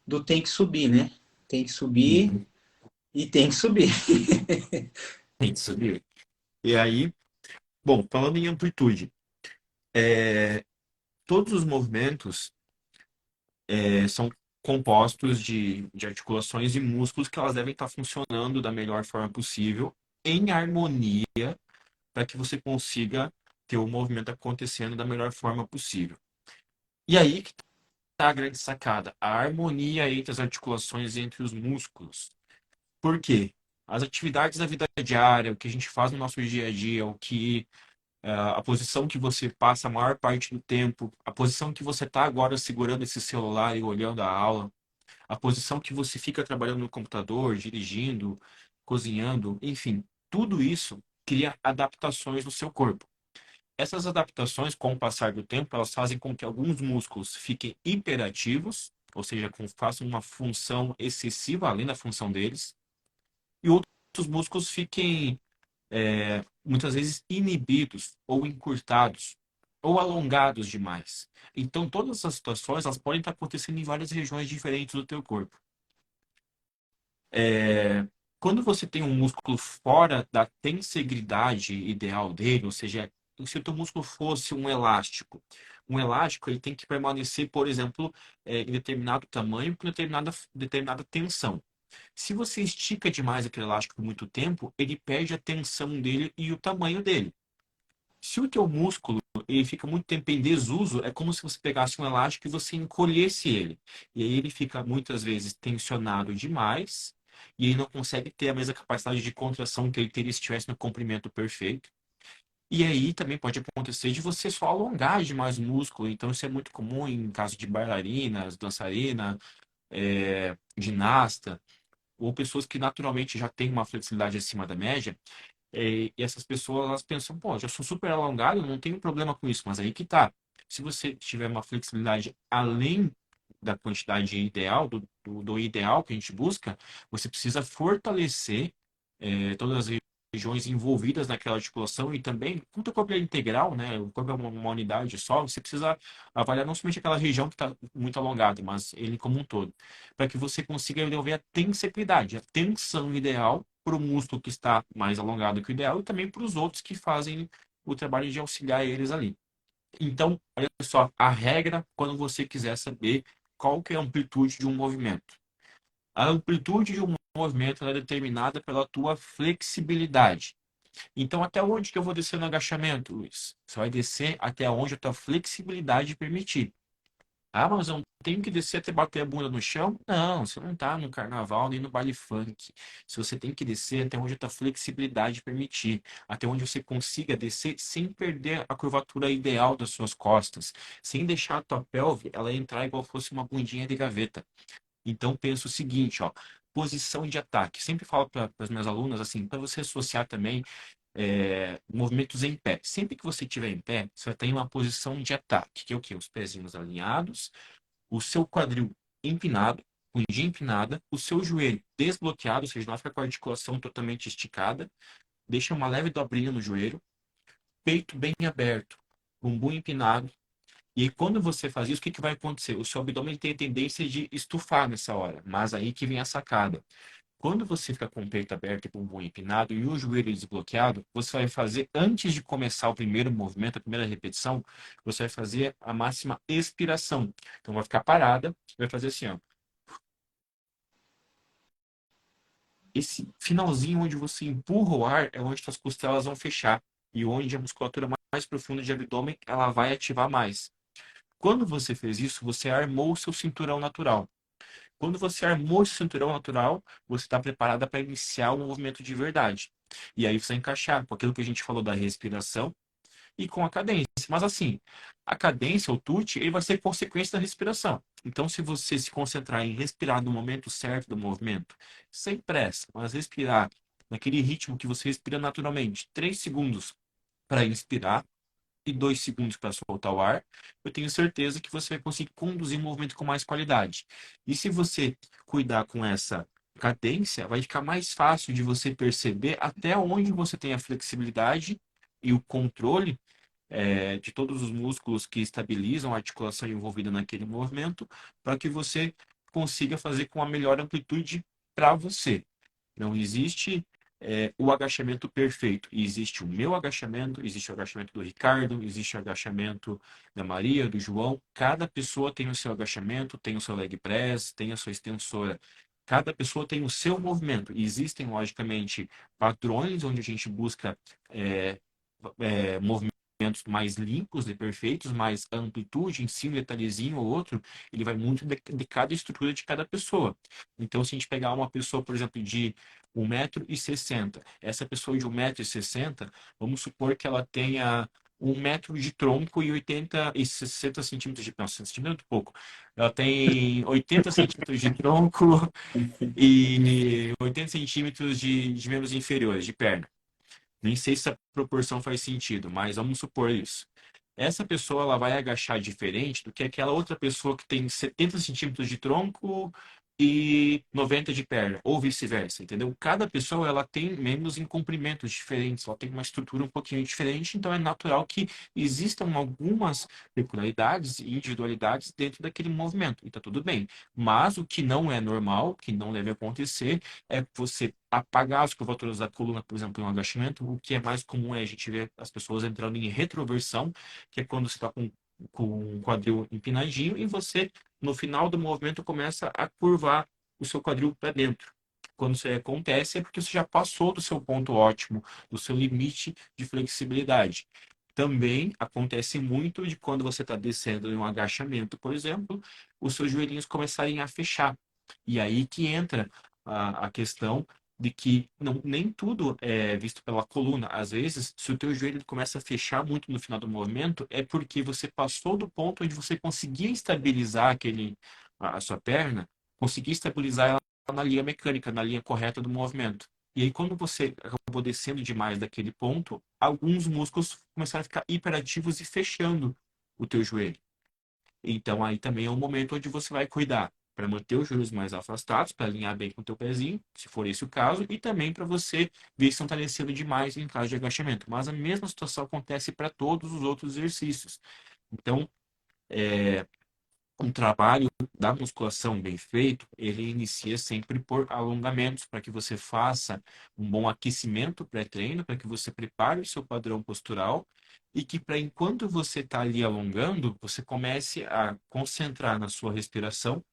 B: do tem que subir, né? Tem que subir
A: Uhum.
B: e tem que subir.
A: É isso, viu? E aí, bom, falando em amplitude, todos os movimentos são compostos de articulações e músculos que elas devem estar funcionando da melhor forma possível, em harmonia, para que você consiga ter o movimento acontecendo da melhor forma possível. E aí que está a grande sacada, a harmonia entre as articulações e entre os músculos. Por quê? As atividades da vida diária, o que a gente faz no nosso dia a dia, a posição que você passa a maior parte do tempo, a posição que você está agora segurando esse celular e olhando a aula, a posição que você fica trabalhando no computador, dirigindo, cozinhando, enfim, tudo isso cria adaptações no seu corpo. Essas adaptações, com o passar do tempo, elas fazem com que alguns músculos fiquem hiperativos, ou seja, façam uma função excessiva além da função deles, e outros músculos fiquem muitas vezes inibidos ou encurtados ou alongados demais. Então, todas essas situações elas podem estar acontecendo em várias regiões diferentes do teu corpo. É, Quando você tem um músculo fora da tensegridade ideal dele, ou seja, se o teu músculo fosse um elástico ele tem que permanecer, por exemplo, em determinado tamanho com determinada tensão. Se você estica demais aquele elástico por muito tempo, ele perde a tensão dele e o tamanho dele. Se o teu músculo ele fica muito tempo em desuso, é como se você pegasse um elástico e você encolhesse ele. E aí ele fica muitas vezes tensionado demais e ele não consegue ter a mesma capacidade de contração que ele teria se estivesse no comprimento perfeito. E aí também pode acontecer de você só alongar demais o músculo. Então isso é muito comum em caso de bailarinas, dançarina, ginasta, ou pessoas que naturalmente já têm uma flexibilidade acima da média. E essas pessoas elas pensam, pô, já sou super alongado, não tenho problema com isso, mas aí que tá. Se você tiver uma flexibilidade além da quantidade ideal, do ideal que a gente busca, você precisa fortalecer todas as regiões envolvidas naquela articulação e também, como o corpo é integral, né? O corpo é uma unidade só, você precisa avaliar não somente aquela região que está muito alongada, mas ele como um todo, para que você consiga desenvolver a tensibilidade, a tensão ideal para o músculo que está mais alongado que o ideal e também para os outros que fazem o trabalho de auxiliar eles ali. Então, olha só, a regra quando você quiser saber qual que é a amplitude de um movimento. A amplitude de um movimento ela é determinada pela tua flexibilidade. Então, até onde que eu vou descer no agachamento, Luiz? Você vai descer até onde a tua flexibilidade permitir. Ah, mas eu tenho que descer até bater a bunda no chão? Não, você não está no carnaval nem no baile funk. Se você tem que descer até onde a tua flexibilidade permitir, até onde você consiga descer sem perder a curvatura ideal das suas costas, sem deixar a tua pelve ela entrar igual fosse uma bundinha de gaveta. Então pensa o seguinte, ó, posição de ataque. Sempre falo para as minhas alunas assim, para você associar também movimentos em pé. Sempre que você estiver em pé, você vai ter uma posição de ataque, que é o quê? Os pezinhos alinhados, o seu quadril empinado, bundinha empinada, o seu joelho desbloqueado, ou seja, não fica com a articulação totalmente esticada, deixa uma leve dobrinha no joelho, peito bem aberto, bumbum empinado. E aí, quando você faz isso, o que que vai acontecer? O seu abdômen tem a tendência de estufar nessa hora, mas aí que vem a sacada. Quando você fica com o peito aberto e bumbum empinado e o joelho desbloqueado, você vai fazer, antes de começar o primeiro movimento, a primeira repetição, você vai fazer a máxima expiração. Então, vai ficar parada, vai fazer assim, ó. Esse finalzinho onde você empurra o ar é onde as costelas vão fechar e onde a musculatura mais profunda de abdômen ela vai ativar mais. Quando você fez isso, você armou o seu cinturão natural. Quando você armou esse cinturão natural, você está preparada para iniciar o movimento de verdade. E aí você encaixar com aquilo que a gente falou da respiração e com a cadência. Mas assim, a cadência, o TUT, ele vai ser consequência da respiração. Então, se você se concentrar em respirar no momento certo do movimento, sem pressa, mas respirar naquele ritmo que você respira naturalmente, 3 segundos para inspirar e 2 segundos para soltar o ar, eu tenho certeza que você vai conseguir conduzir o movimento com mais qualidade. E se você cuidar com essa cadência, vai ficar mais fácil de você perceber até onde você tem a flexibilidade e o controle de todos os músculos que estabilizam a articulação envolvida naquele movimento, para que você consiga fazer com a melhor amplitude para você. Não existe o agachamento perfeito. Existe o meu agachamento, existe o agachamento do Ricardo, existe o agachamento da Maria, do João. Cada pessoa tem o seu agachamento, tem o seu leg press, tem a sua extensora. Cada pessoa tem o seu movimento. E existem, logicamente, padrões onde a gente busca é, movimentos mais limpos e perfeitos, mas a amplitude em si, um detalhezinho ou outro, ele vai muito de cada estrutura de cada pessoa. Então, se a gente pegar uma pessoa, por exemplo, de 1,60 m, essa pessoa de 1,60 m, vamos supor que ela tenha 1 metro de tronco e 80 e 60 centímetros de... Não, centímetros é muito pouco. Ela tem 80 centímetros de tronco e 80 centímetros de membros inferiores, de perna. Nem sei se a proporção faz sentido, mas vamos supor isso. Essa pessoa ela vai agachar diferente do que aquela outra pessoa que tem 70 centímetros de tronco e 90 de perna, ou vice-versa, entendeu? Cada pessoa ela tem membros em comprimentos diferentes, ela tem uma estrutura um pouquinho diferente, então é natural que existam algumas peculiaridades e individualidades dentro daquele movimento, e tá tudo bem. Mas o que não é normal, que não deve acontecer, é você apagar as curvaturas da coluna, por exemplo, em um agachamento. O que é mais comum é a gente ver as pessoas entrando em retroversão, que é quando você está com o quadril empinadinho e você, no final do movimento, começa a curvar o seu quadril para dentro. Quando isso acontece, é porque você já passou do seu ponto ótimo, do seu limite de flexibilidade. Também acontece muito de quando você está descendo em um agachamento, por exemplo, os seus joelhinhos começarem a fechar. E aí que entra a questão de que não, nem tudo é visto pela coluna. Às vezes, se o teu joelho começa a fechar muito no final do movimento, é porque você passou do ponto onde você conseguia estabilizar a sua perna, conseguia estabilizar ela na linha mecânica, na linha correta do movimento. E aí, quando você acabou descendo demais daquele ponto, alguns músculos começaram a ficar hiperativos e fechando o teu joelho. Então, aí também é um momento onde você vai cuidar para manter os joelhos mais afastados, para alinhar bem com o teu pezinho, se for esse o caso, e também para você ver se não está descendo demais em caso de agachamento. Mas a mesma situação acontece para todos os outros exercícios. Então, um trabalho da musculação bem feito, ele inicia sempre por alongamentos, para que você faça um bom aquecimento pré-treino, para que você prepare o seu padrão postural e que para enquanto você está ali alongando, você comece a concentrar na sua respiração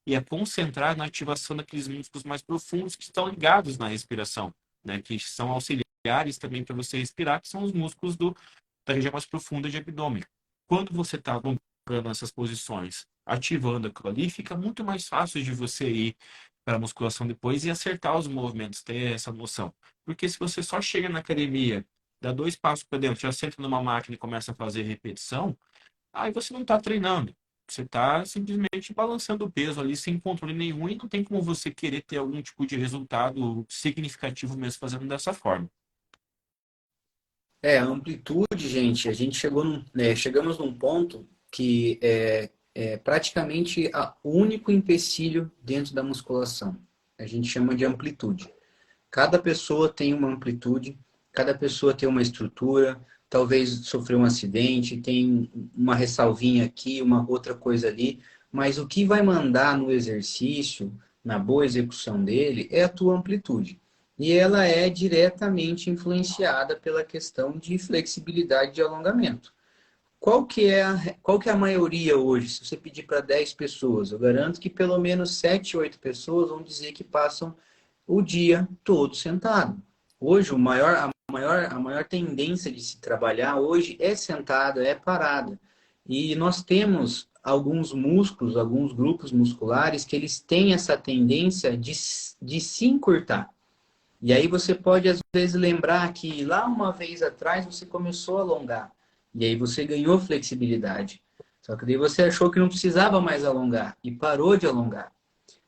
A: e a concentrar na ativação daqueles músculos mais profundos que estão ligados na respiração, né, que são auxiliares também para você respirar, que são os músculos da região mais profunda de abdômen. Quando você está alongando essas posições, ativando aquilo ali, fica muito mais fácil de você ir para a musculação depois e acertar os movimentos, ter essa noção. Porque se você só chega na academia, dá 2 passos para dentro, já senta numa máquina e começa a fazer repetição, aí você não está treinando. Você está simplesmente balançando o peso ali sem controle nenhum e não tem como você querer ter algum tipo de resultado significativo mesmo fazendo dessa forma.
B: A amplitude, gente, a gente chegamos num ponto que é praticamente o único empecilho dentro da musculação. A gente chama de amplitude. Cada pessoa tem uma amplitude, cada pessoa tem uma estrutura, talvez sofreu um acidente, tem uma ressalvinha aqui, uma outra coisa ali, mas o que vai mandar no exercício, na boa execução dele, é a tua amplitude. E ela é diretamente influenciada pela questão de flexibilidade de alongamento. Qual que é a maioria hoje? Se você pedir para 10 pessoas, eu garanto que pelo menos 7, 8 pessoas vão dizer que passam o dia todo sentado. Hoje, a maior tendência de se trabalhar hoje é sentada, é parada. E nós temos alguns músculos, alguns grupos musculares que eles têm essa tendência de se encurtar. E aí você pode, às vezes, lembrar que lá uma vez atrás você começou a alongar. E aí você ganhou flexibilidade. Só que daí você achou que não precisava mais alongar e parou de alongar.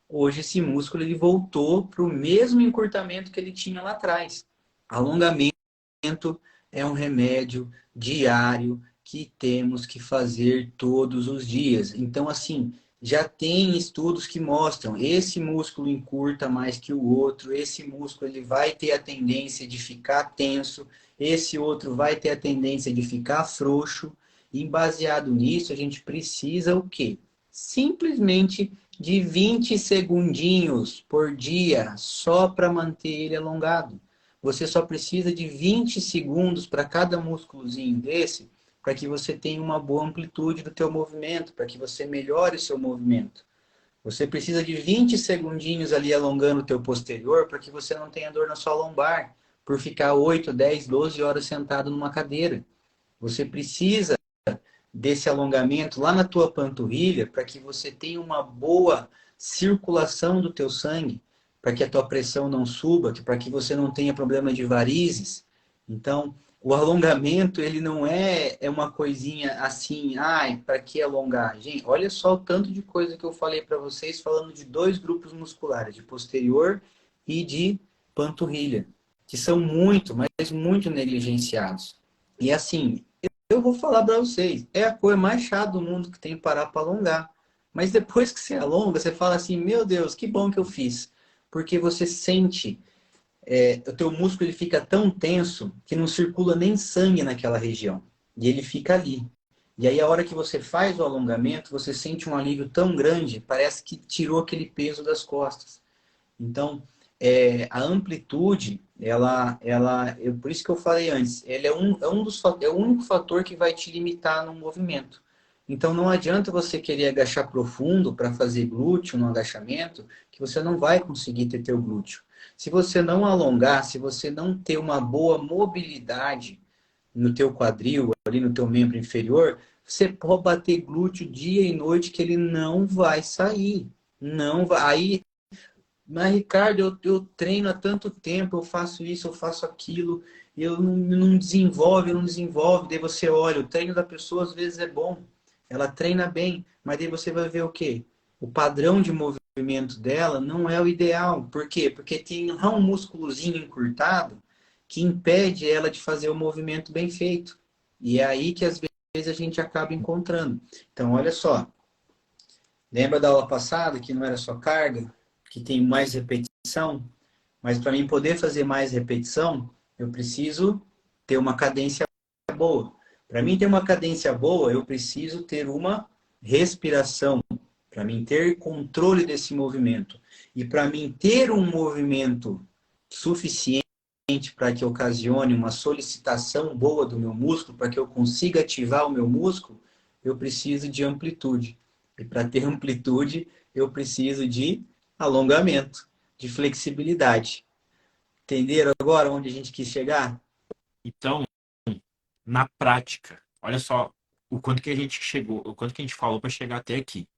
B: Hoje esse músculo ele voltou para o mesmo encurtamento que ele tinha lá atrás. Alongamento é um remédio diário que temos que fazer todos os dias. Então, assim, já tem estudos que mostram esse músculo encurta mais que o outro, esse músculo ele vai ter a tendência de ficar tenso, esse outro vai ter a tendência de ficar frouxo. E baseado nisso, a gente precisa o quê? Simplesmente de 20 segundinhos por dia só para manter ele alongado. Você só precisa de 20 segundos para cada músculozinho desse, para que você tenha uma boa amplitude do teu movimento, para que você melhore o seu movimento. Você precisa de 20 segundinhos ali alongando o teu posterior, para que você não tenha dor na sua lombar, por ficar 8, 10, 12 horas sentado numa cadeira. Você precisa desse alongamento lá na tua panturrilha para que você tenha uma boa circulação do teu sangue, para que a tua pressão não suba, para que você não tenha problema de varizes. Então, o alongamento, ele não é uma coisinha assim, ai, para que alongar? Gente, olha só o tanto de coisa que eu falei para vocês, falando de 2 grupos musculares, de posterior e de panturrilha, que são muito, mas muito negligenciados. E assim, eu vou falar para vocês, é a coisa mais chata do mundo que tem parar para alongar. Mas depois que você alonga, você fala assim, meu Deus, que bom que eu fiz. Porque você sente, o teu músculo ele fica tão tenso que não circula nem sangue naquela região. E ele fica ali. E aí a hora que você faz o alongamento, você sente um alívio tão grande, parece que tirou aquele peso das costas. Então, a amplitude, por isso que eu falei antes, ele é o único fator que vai te limitar no movimento. Então, não adianta você querer agachar profundo para fazer glúteo no agachamento, que você não vai conseguir ter teu glúteo. Se você não alongar, se você não ter uma boa mobilidade no teu quadril, ali no teu membro inferior, você pode bater glúteo dia e noite que ele não vai sair. Não vai. Aí mas, Ricardo, eu treino há tanto tempo, eu faço isso, eu faço aquilo, e eu não desenvolve, eu não desenvolve. Daí você olha, o treino da pessoa às vezes é bom, ela treina bem, mas daí você vai ver o quê? O padrão de movimento dela não é o ideal. Por quê? Porque tem lá um músculozinho encurtado que impede ela de fazer o movimento bem feito. E é aí que às vezes a gente acaba encontrando. Então, olha só, Lembra da aula passada que não era só carga, que tem mais repetição? Mas para mim poder fazer mais repetição, eu preciso ter uma cadência boa. Para mim ter uma cadência boa, eu preciso ter uma respiração, para mim ter controle desse movimento. E para mim ter um movimento suficiente para que ocasione uma solicitação boa do meu músculo, para que eu consiga ativar o meu músculo, eu preciso de amplitude. E para ter amplitude, eu preciso de alongamento, de flexibilidade. Entenderam agora onde a gente quis chegar?
A: Então, na prática, olha só o quanto que a gente chegou, o quanto que a gente falou para chegar até aqui.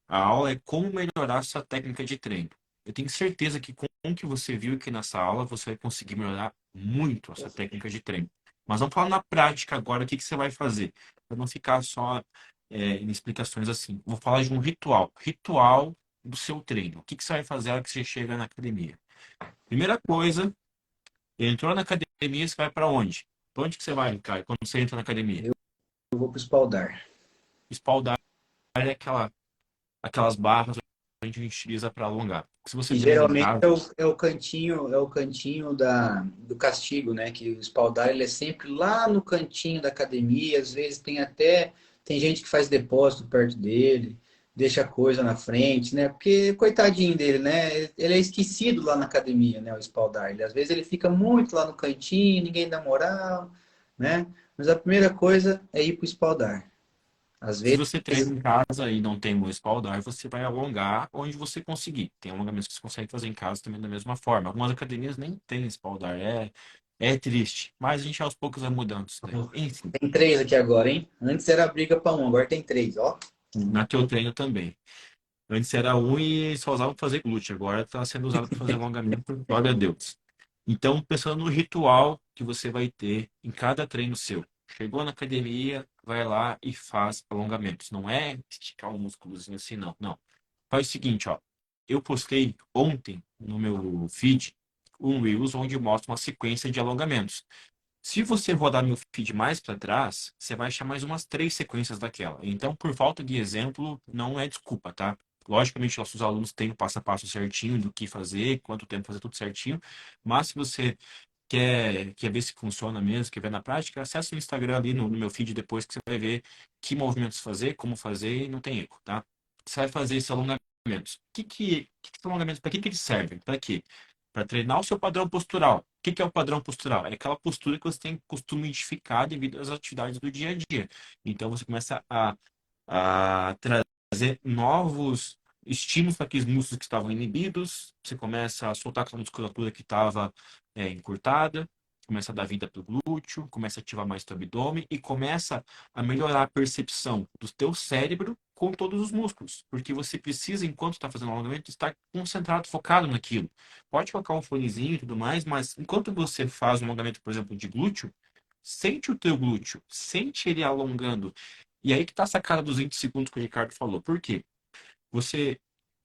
A: A aula é como melhorar sua técnica de treino. Eu tenho certeza que com o que você viu aqui nessa aula, você vai conseguir melhorar muito a sua técnica de treino. Mas vamos falar na prática agora o que que você vai fazer, para não ficar só em explicações assim. Vou falar de um ritual, ritual do seu treino. O que que você vai fazer na hora que você chega na academia? Primeira coisa, entrou na academia, você vai para onde? Para onde que você vai, cara, quando você entra na academia?
B: Eu vou para o espaldar.
A: Espaldar é aquelas barras que a gente utiliza para alongar. Se você
B: Que
A: treina em
B: geralmente
A: casa,
B: é o cantinho do castigo, né? Que o espaldar ele é sempre lá no cantinho da academia, às vezes tem gente que faz depósito perto dele, deixa coisa na frente, né? Porque coitadinho dele, né? Ele é esquecido lá na academia, né? O espaldar. Às vezes ele fica muito lá no cantinho, ninguém dá moral, né? Mas a primeira coisa é ir para o espaldar. Às
A: se
B: vezes
A: você treina em casa e não tem um espaldar, você vai alongar onde você conseguir. Tem alongamentos que você consegue fazer em casa também da mesma forma. Algumas academias nem têm espaldar, é triste. Mas a gente aos poucos vai mudando isso daí. Enfim,
B: tem três aqui agora, hein? Antes era briga para um, agora tem três, ó.
A: na que eu treino também. Antes era um e só usava para fazer glúteo, agora está sendo usado para fazer alongamento, glória a Deus. Então, pensando no ritual que você vai ter em cada treino seu. Chegou na academia, vai lá e faz alongamentos. Não é esticar um músculozinho assim, não. Não. Faz o seguinte, ó. Eu postei ontem no meu feed um Reels onde mostra uma sequência de alongamentos. Se você rodar meu feed mais para trás, você vai achar mais umas 3 sequências daquela. Então, por falta de exemplo, não é desculpa, tá? Logicamente, nossos alunos têm o passo a passo certinho do que fazer, quanto tempo fazer tudo certinho. Mas se você quer ver se funciona mesmo, quer ver na prática, acesse o Instagram ali no meu feed depois que você vai ver que movimentos fazer, como fazer e não tem erro, tá? Você vai fazer esses alongamentos. Que alongamentos, para que eles servem? Para quê? Para treinar o seu padrão postural. O que é o padrão postural? É aquela postura que você tem costume de ficar devido às atividades do dia a dia. Então você começa a trazer novos estímulos para aqueles músculos que estavam inibidos, você começa a soltar aquela musculatura que estava encurtada, começa a dar vida para o glúteo, começa a ativar mais teu abdômen e começa a melhorar a percepção do teu cérebro com todos os músculos, porque você precisa, enquanto está fazendo o alongamento, estar concentrado, focado naquilo. Pode colocar um fonezinho e tudo mais, mas enquanto você faz um alongamento, por exemplo, de glúteo, sente o teu glúteo, sente ele alongando. E aí que está a sacada dos 20 segundos que o Ricardo falou. Por quê? Você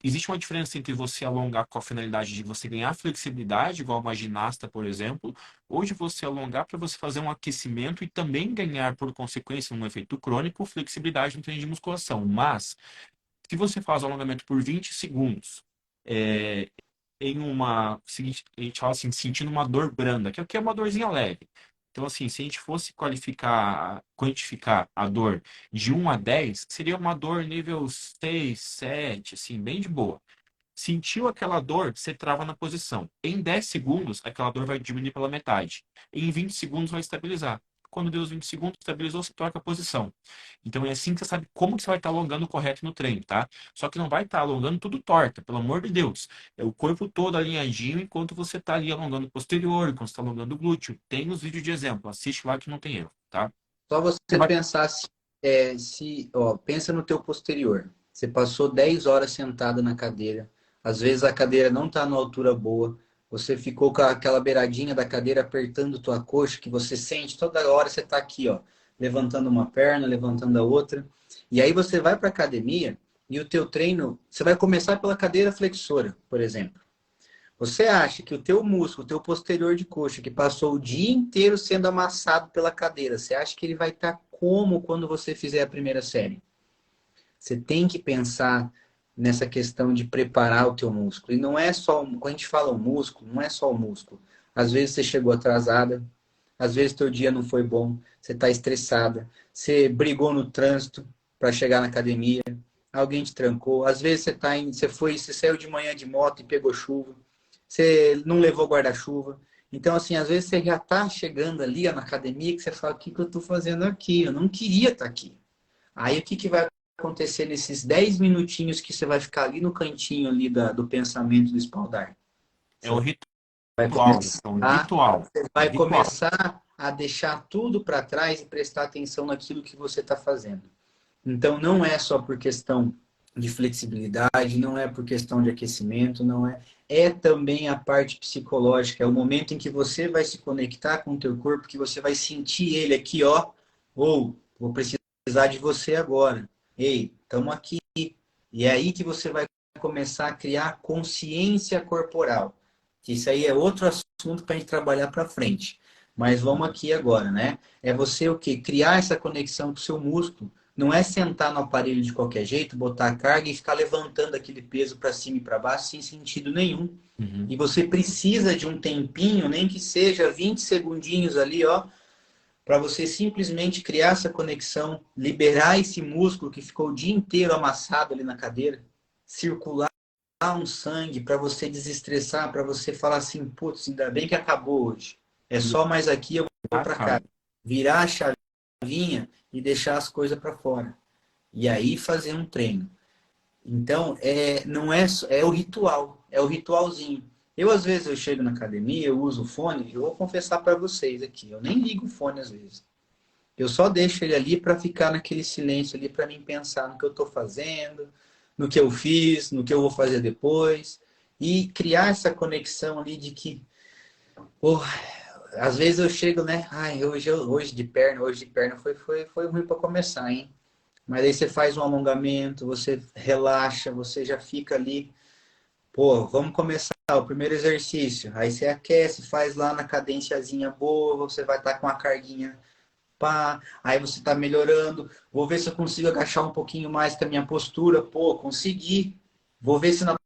A: existe uma diferença entre você alongar com a finalidade de você ganhar flexibilidade, igual uma ginasta, por exemplo, ou de você alongar para você fazer um aquecimento e também ganhar, por consequência, um efeito crônico, flexibilidade no treino de musculação. Mas, se você faz o alongamento por 20 segundos, é, em uma, seguinte, a gente fala assim, sentindo uma dor branda, que é uma dorzinha leve. Então, assim, se a gente fosse quantificar a dor de 1 a 10, seria uma dor nível 6, 7, assim, bem de boa. Sentiu aquela dor, você trava na posição. Em 10 segundos, aquela dor vai diminuir pela metade. Em 20 segundos, vai estabilizar. Quando deu os 20 segundos, estabilizou, você troca a posição. Então é assim que você sabe como que você vai estar alongando correto no treino, tá? Só que não vai estar alongando tudo torta, pelo amor de Deus. É o corpo todo alinhadinho enquanto você está ali alongando o posterior, enquanto você está alongando o glúteo. Tem os vídeos de exemplo, assiste lá que não tem erro, tá?
B: Só
A: Você
B: você
A: vai...
B: pensar ó, pensa no teu posterior. Você passou 10 horas sentado na cadeira. Às vezes a cadeira não está na altura boa. Você ficou com aquela beiradinha da cadeira apertando tua coxa, que você sente toda hora você está aqui, ó, levantando uma perna, levantando a outra. E aí você vai para a academia e o teu treino, você vai começar pela cadeira flexora, por exemplo. Você acha que o teu músculo, o teu posterior de coxa, que passou o dia inteiro sendo amassado pela cadeira, você acha que ele vai estar como quando você fizer a primeira série? Você tem que pensar nessa questão de preparar o teu músculo. E não é só, quando a gente fala o músculo, não é só o músculo. Às vezes você chegou atrasada, às vezes teu dia não foi bom, você está estressada, você brigou no trânsito para chegar na academia, alguém te trancou, às vezes você saiu de manhã de moto e pegou chuva, você não levou guarda-chuva. Então, assim, às vezes você já está chegando ali na academia que você fala, o que que eu estou fazendo aqui? Eu não queria estar aqui. Aí o que que vai acontecer nesses 10 minutinhos que você vai ficar ali no cantinho ali do pensamento do espaldar?
A: É o
B: Você vai
A: ritual,
B: começar,
A: é um ritual,
B: você
A: é um
B: vai
A: ritual.
B: começar a deixar tudo para trás e prestar atenção naquilo que você está fazendo. Então não é só por questão de flexibilidade, não é por questão de aquecimento, não é. É também a parte psicológica, é o momento em que você vai se conectar com o teu corpo, que você vai sentir ele aqui, ó, ou vou precisar de você agora. Ei, estamos aqui. E é aí que você vai começar a criar consciência corporal. Isso aí é outro assunto para a gente trabalhar para frente. Mas vamos aqui agora, né? É você o quê? Criar essa conexão com o seu músculo. Não é sentar no aparelho de qualquer jeito, botar a carga e ficar levantando aquele peso para cima e para baixo sem sentido nenhum.
A: Uhum.
B: E você precisa de um tempinho, nem que seja 20 segundinhos ali, ó, para você simplesmente criar essa conexão, liberar esse músculo que ficou o dia inteiro amassado ali na cadeira, circular um sangue para você desestressar, para você falar assim, putz, ainda bem que acabou hoje. É só mais aqui, eu vou
A: Ah,
B: para
A: cara,
B: casa. Virar a chavinha e deixar as coisas para fora. E aí fazer um treino. Então, não é, é o ritual, é o ritualzinho. Eu, às vezes, eu chego na academia, eu uso o fone, eu vou confessar para vocês aqui, eu nem ligo o fone às vezes. Eu só deixo ele ali para ficar naquele silêncio ali, para mim pensar no que eu estou fazendo, no que eu fiz, no que eu vou fazer depois. E criar essa conexão ali de que, porra, às vezes eu chego, né? Ai, hoje de perna foi ruim para começar, hein? Mas aí você faz um alongamento, você relaxa, você já fica ali. Pô, vamos começar o primeiro exercício. Aí você aquece, faz lá na cadênciazinha boa, você vai estar com a carguinha. Pá, aí você está melhorando. Vou ver se eu consigo agachar um pouquinho mais com a minha postura. Pô, consegui. Vou ver se na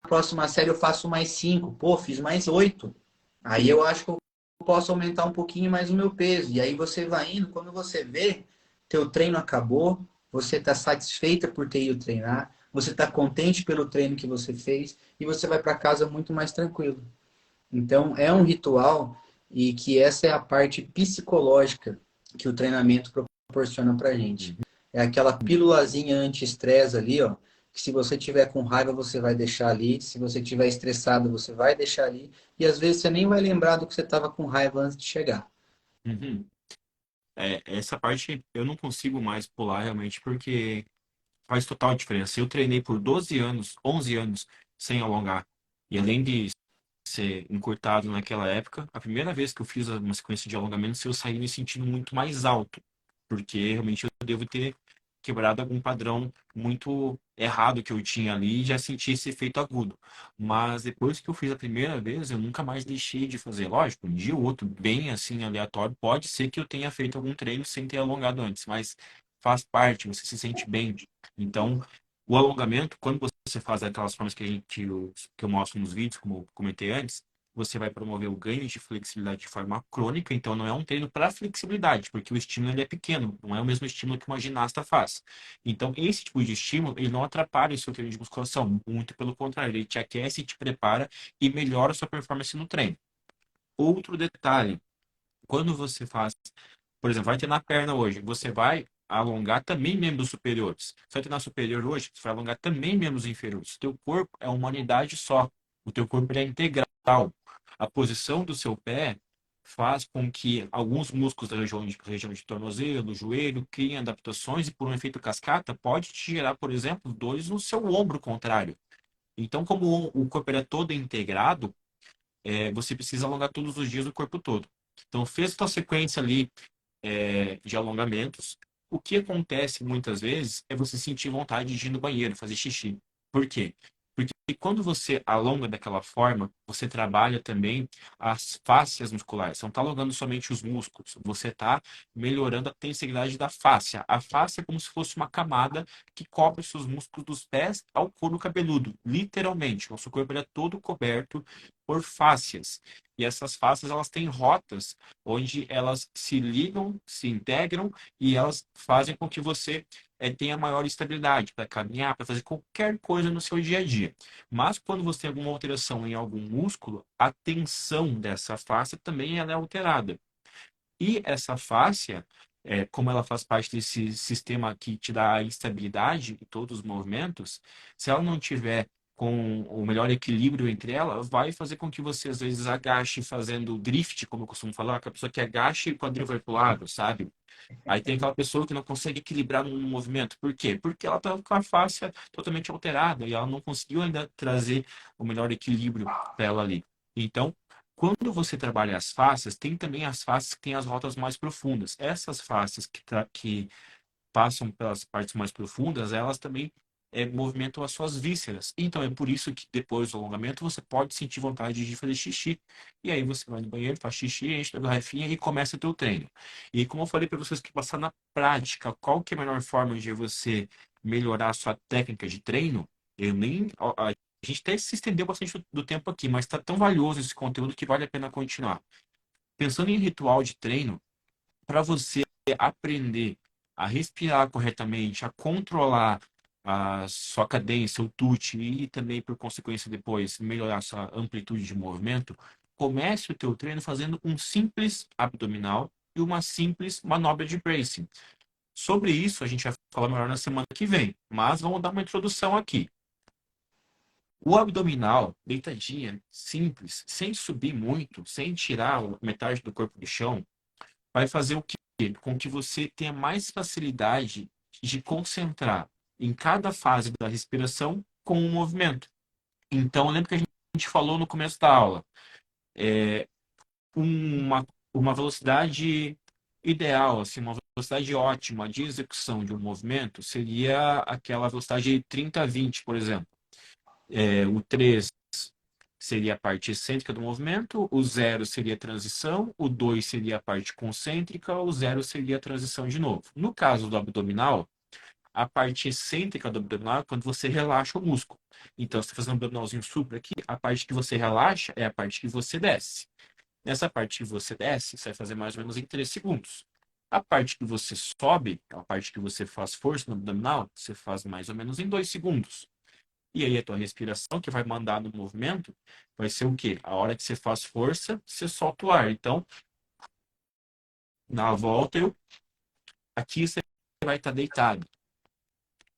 B: próxima série eu faço mais 5. Pô, fiz mais 8. Aí eu acho que eu posso aumentar um pouquinho mais o meu peso. E aí você vai indo, quando você vê, teu treino acabou, você está satisfeita por ter ido treinar, você está contente pelo treino que você fez e você vai para casa muito mais tranquilo. Então, é um ritual e que essa é a parte psicológica que o treinamento proporciona para a gente. É aquela pílulazinha anti-estresse ali, ó, que se você tiver com raiva, você vai deixar ali, se você tiver estressado, você vai deixar ali, e às vezes você nem vai lembrar do que você estava com raiva antes de chegar.
A: uhum. Essa parte eu não consigo mais pular realmente porque faz total diferença. Eu treinei por 12 anos, 11 anos sem alongar. E além de ser encurtado naquela época, a primeira vez que eu fiz uma sequência de alongamentos, eu saí me sentindo muito mais alto, porque realmente eu devo ter quebrado algum padrão muito errado que eu tinha ali e já senti esse efeito agudo. Mas depois que eu fiz a primeira vez, eu nunca mais deixei de fazer. Lógico, um dia ou outro, bem assim, aleatório, pode ser que eu tenha feito algum treino sem ter alongado antes, mas faz parte, você se sente bem. Então, o alongamento, quando você faz aquelas formas que eu mostro nos vídeos, como eu comentei antes, você vai promover o ganho de flexibilidade de forma crônica, então não é um treino para flexibilidade, porque o estímulo ele é pequeno, não é o mesmo estímulo que uma ginasta faz. Então, esse tipo de estímulo, ele não atrapalha o seu treino de musculação, muito pelo contrário, ele te aquece, te prepara e melhora a sua performance no treino. Outro detalhe, quando você faz, por exemplo, vai treinar perna hoje, você vai alongar também membros superiores. Você vai treinar superior hoje, você vai alongar também membros inferiores. O teu corpo é uma unidade só. O teu corpo ele é integral. A posição do seu pé faz com que alguns músculos da região de tornozelo, joelho, criem adaptações e por um efeito cascata pode te gerar, por exemplo, dores no seu ombro contrário. Então, como o corpo ele é todo integrado, você precisa alongar todos os dias o corpo todo. Então, fez a tua sequência ali de alongamentos, o que acontece muitas vezes é você sentir vontade de ir no banheiro, fazer xixi. Por quê? Porque quando você alonga daquela forma, você trabalha também as fáscias musculares. Você não está alongando somente os músculos, você está melhorando a tensibilidade da fáscia. A fáscia é como se fosse uma camada que cobre os seus músculos dos pés ao couro cabeludo, literalmente. Nosso corpo ele é todo coberto por fáscias. E essas fáscias, elas têm rotas onde elas se ligam, se integram e elas fazem com que você tenha maior estabilidade para caminhar, para fazer qualquer coisa no seu dia a dia. Mas quando você tem alguma alteração em algum músculo, a tensão dessa fáscia também ela é alterada. E essa fáscia, como ela faz parte desse sistema que te dá a estabilidade em todos os movimentos, se ela não tiver com o melhor equilíbrio entre ela, vai fazer com que você às vezes agache fazendo drift, como eu costumo falar, que a pessoa que agacha e o quadril vai para o lado, sabe? Aí tem aquela pessoa que não consegue equilibrar no movimento. Por quê? Porque ela está com a face totalmente alterada e ela não conseguiu ainda trazer o melhor equilíbrio para ela ali. Então, quando você trabalha as faces, tem também as faces que têm as rotas mais profundas. Essas faces que passam pelas partes mais profundas, elas também movimentam as suas vísceras. Então é por isso que depois do alongamento você pode sentir vontade de fazer xixi. E aí você vai no banheiro, faz xixi, enche a garrafinha e começa o teu treino. E como eu falei para vocês que passar na prática, qual que é a melhor forma de você melhorar a sua técnica de treino, eu nem... A gente até se estendeu bastante do tempo aqui, mas está tão valioso esse conteúdo que vale a pena continuar. Pensando em ritual de treino, para você aprender a respirar corretamente, a controlar a sua cadência, o tute e também, por consequência, depois melhorar a sua amplitude de movimento, comece o teu treino fazendo um simples abdominal e uma simples manobra de bracing. Sobre isso, a gente vai falar melhor na semana que vem, mas vamos dar uma introdução aqui. O abdominal, deitadinha, simples, sem subir muito, sem tirar metade do corpo do chão, vai fazer o quê? Com que você tenha mais facilidade de concentrar em cada fase da respiração com o movimento. Então, lembra que a gente falou no começo da aula, uma velocidade ideal, assim, uma velocidade ótima de execução de um movimento seria aquela velocidade 30-20, por exemplo. O 3 seria a parte excêntrica do movimento, o 0 seria a transição, o 2 seria a parte concêntrica, o 0 seria a transição de novo. No caso do abdominal, a parte excêntrica do abdominal é quando você relaxa o músculo. Então, você está fazendo um abdominalzinho supra aqui, a parte que você relaxa é a parte que você desce. Nessa parte que você desce, você vai fazer mais ou menos em 3 segundos. A parte que você sobe, a parte que você faz força no abdominal, você faz mais ou menos em 2 segundos. E aí a tua respiração que vai mandar no movimento vai ser o quê? A hora que você faz força, você solta o ar. Então, na volta, aqui você vai estar deitado,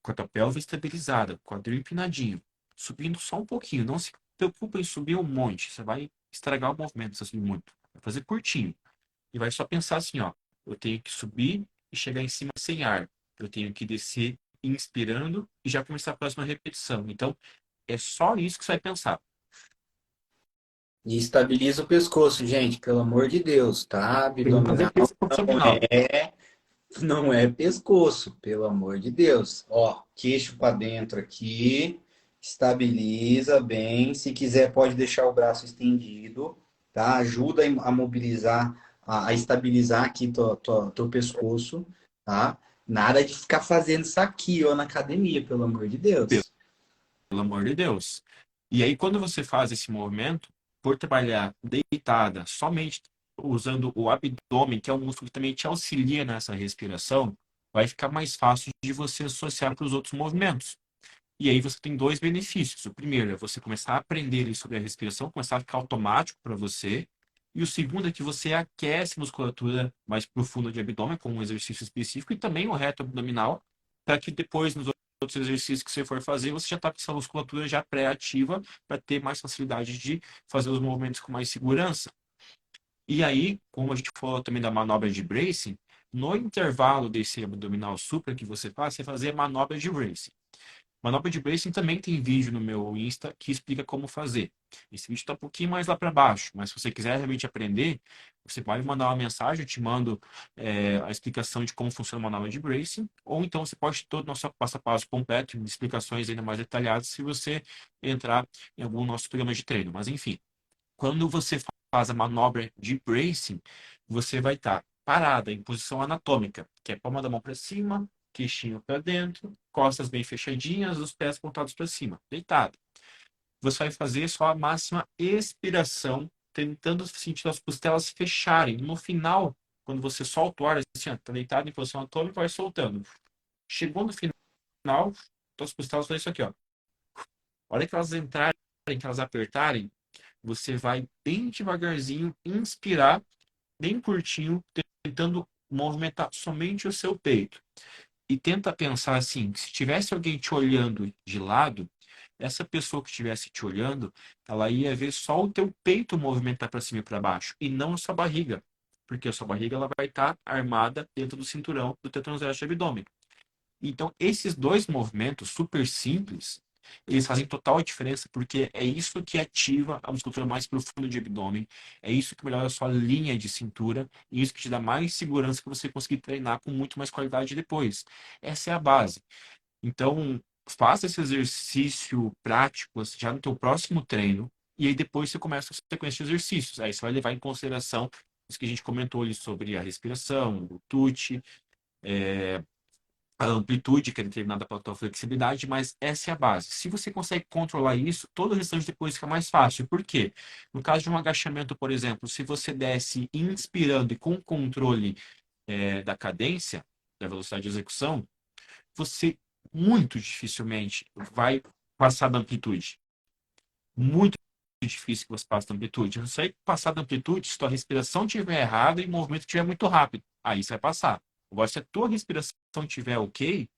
A: com a tua pelve estabilizada, quadril empinadinho, subindo só um pouquinho. Não se preocupa em subir um monte, você vai estragar o movimento se você subir muito. Vai fazer curtinho. E vai só pensar assim, ó, eu tenho que subir e chegar em cima sem ar. Eu tenho que descer inspirando e já começar a próxima repetição. Então, é só isso que você vai pensar.
B: E estabiliza o pescoço, gente, pelo amor de Deus, tá?
A: Tem que fazer
B: Abdominal
A: peso
B: não
A: abdominal.
B: não é pescoço, pelo amor de Deus. Ó, queixo para dentro aqui, estabiliza bem. Se quiser, pode deixar o braço estendido, tá? Ajuda a mobilizar, a estabilizar aqui teu pescoço, tá? Nada de ficar fazendo isso aqui, ó, na academia, pelo amor de Deus.
A: Pelo amor de Deus. E aí, quando você faz esse movimento, por trabalhar deitada, somente usando o abdômen, que é um músculo que também te auxilia nessa respiração, vai ficar mais fácil de você associar para os outros movimentos. E aí você tem dois benefícios. O primeiro é você começar a aprender sobre a respiração, começar a ficar automático para você. E o segundo é que você aquece a musculatura mais profunda de abdômen com um exercício específico e também o reto abdominal, para que depois nos outros exercícios que você for fazer, você já está com essa musculatura já pré-ativa para ter mais facilidade de fazer os movimentos com mais segurança. E aí, como a gente falou também da manobra de bracing, no intervalo desse abdominal supra que você faz, você fazer a manobra de bracing. Manobra de bracing também tem vídeo no meu Insta que explica como fazer. Esse vídeo está um pouquinho mais lá para baixo, mas se você quiser realmente aprender, você pode mandar uma mensagem, eu te mando a explicação de como funciona a manobra de bracing, ou então você pode ter todo o nosso passo a passo completo, de explicações ainda mais detalhadas, se você entrar em algum nosso programa de treino. Mas enfim, Quando você faz a manobra de bracing, você vai estar parada em posição anatômica, que é palma da mão para cima, queixinho para dentro, costas bem fechadinhas, os pés pontados para cima, deitado. Você vai fazer só a máxima expiração, tentando sentir as costelas fecharem. No final, quando você solta o ar, assim, está deitado em posição anatômica, vai soltando. Chegou no final, as costelas fazem isso aqui, ó. A hora que elas entrarem, que elas apertarem, você vai bem devagarzinho inspirar, bem curtinho, tentando movimentar somente o seu peito. E tenta pensar assim, se tivesse alguém te olhando de lado, essa pessoa que estivesse te olhando, ela ia ver só o teu peito movimentar para cima e para baixo, e não a sua barriga. Porque a sua barriga ela vai estar armada dentro do cinturão do teu transverso abdômen. Então, esses dois movimentos super simples, eles fazem total diferença, porque é isso que ativa a musculatura mais profunda de abdômen, é isso que melhora a sua linha de cintura, e isso que te dá mais segurança para você conseguir treinar com muito mais qualidade depois. Essa é a base. Então, faça esse exercício prático assim, já no teu próximo treino, e aí depois você começa a sequência de exercícios. Aí você vai levar em consideração isso que a gente comentou ali sobre a respiração, o TUT, a amplitude que é determinada pela tua flexibilidade, mas essa é a base. Se você consegue controlar isso, todo o restante depois fica mais fácil. Por quê? No caso de um agachamento, por exemplo, se você desce inspirando e com controle da cadência, da velocidade de execução, você muito dificilmente vai passar da amplitude. Muito difícil que você passe da amplitude. Você vai passar da amplitude se tua respiração estiver errada e o movimento estiver muito rápido. Aí você vai passar. Agora, se a tua respiração estiver ok,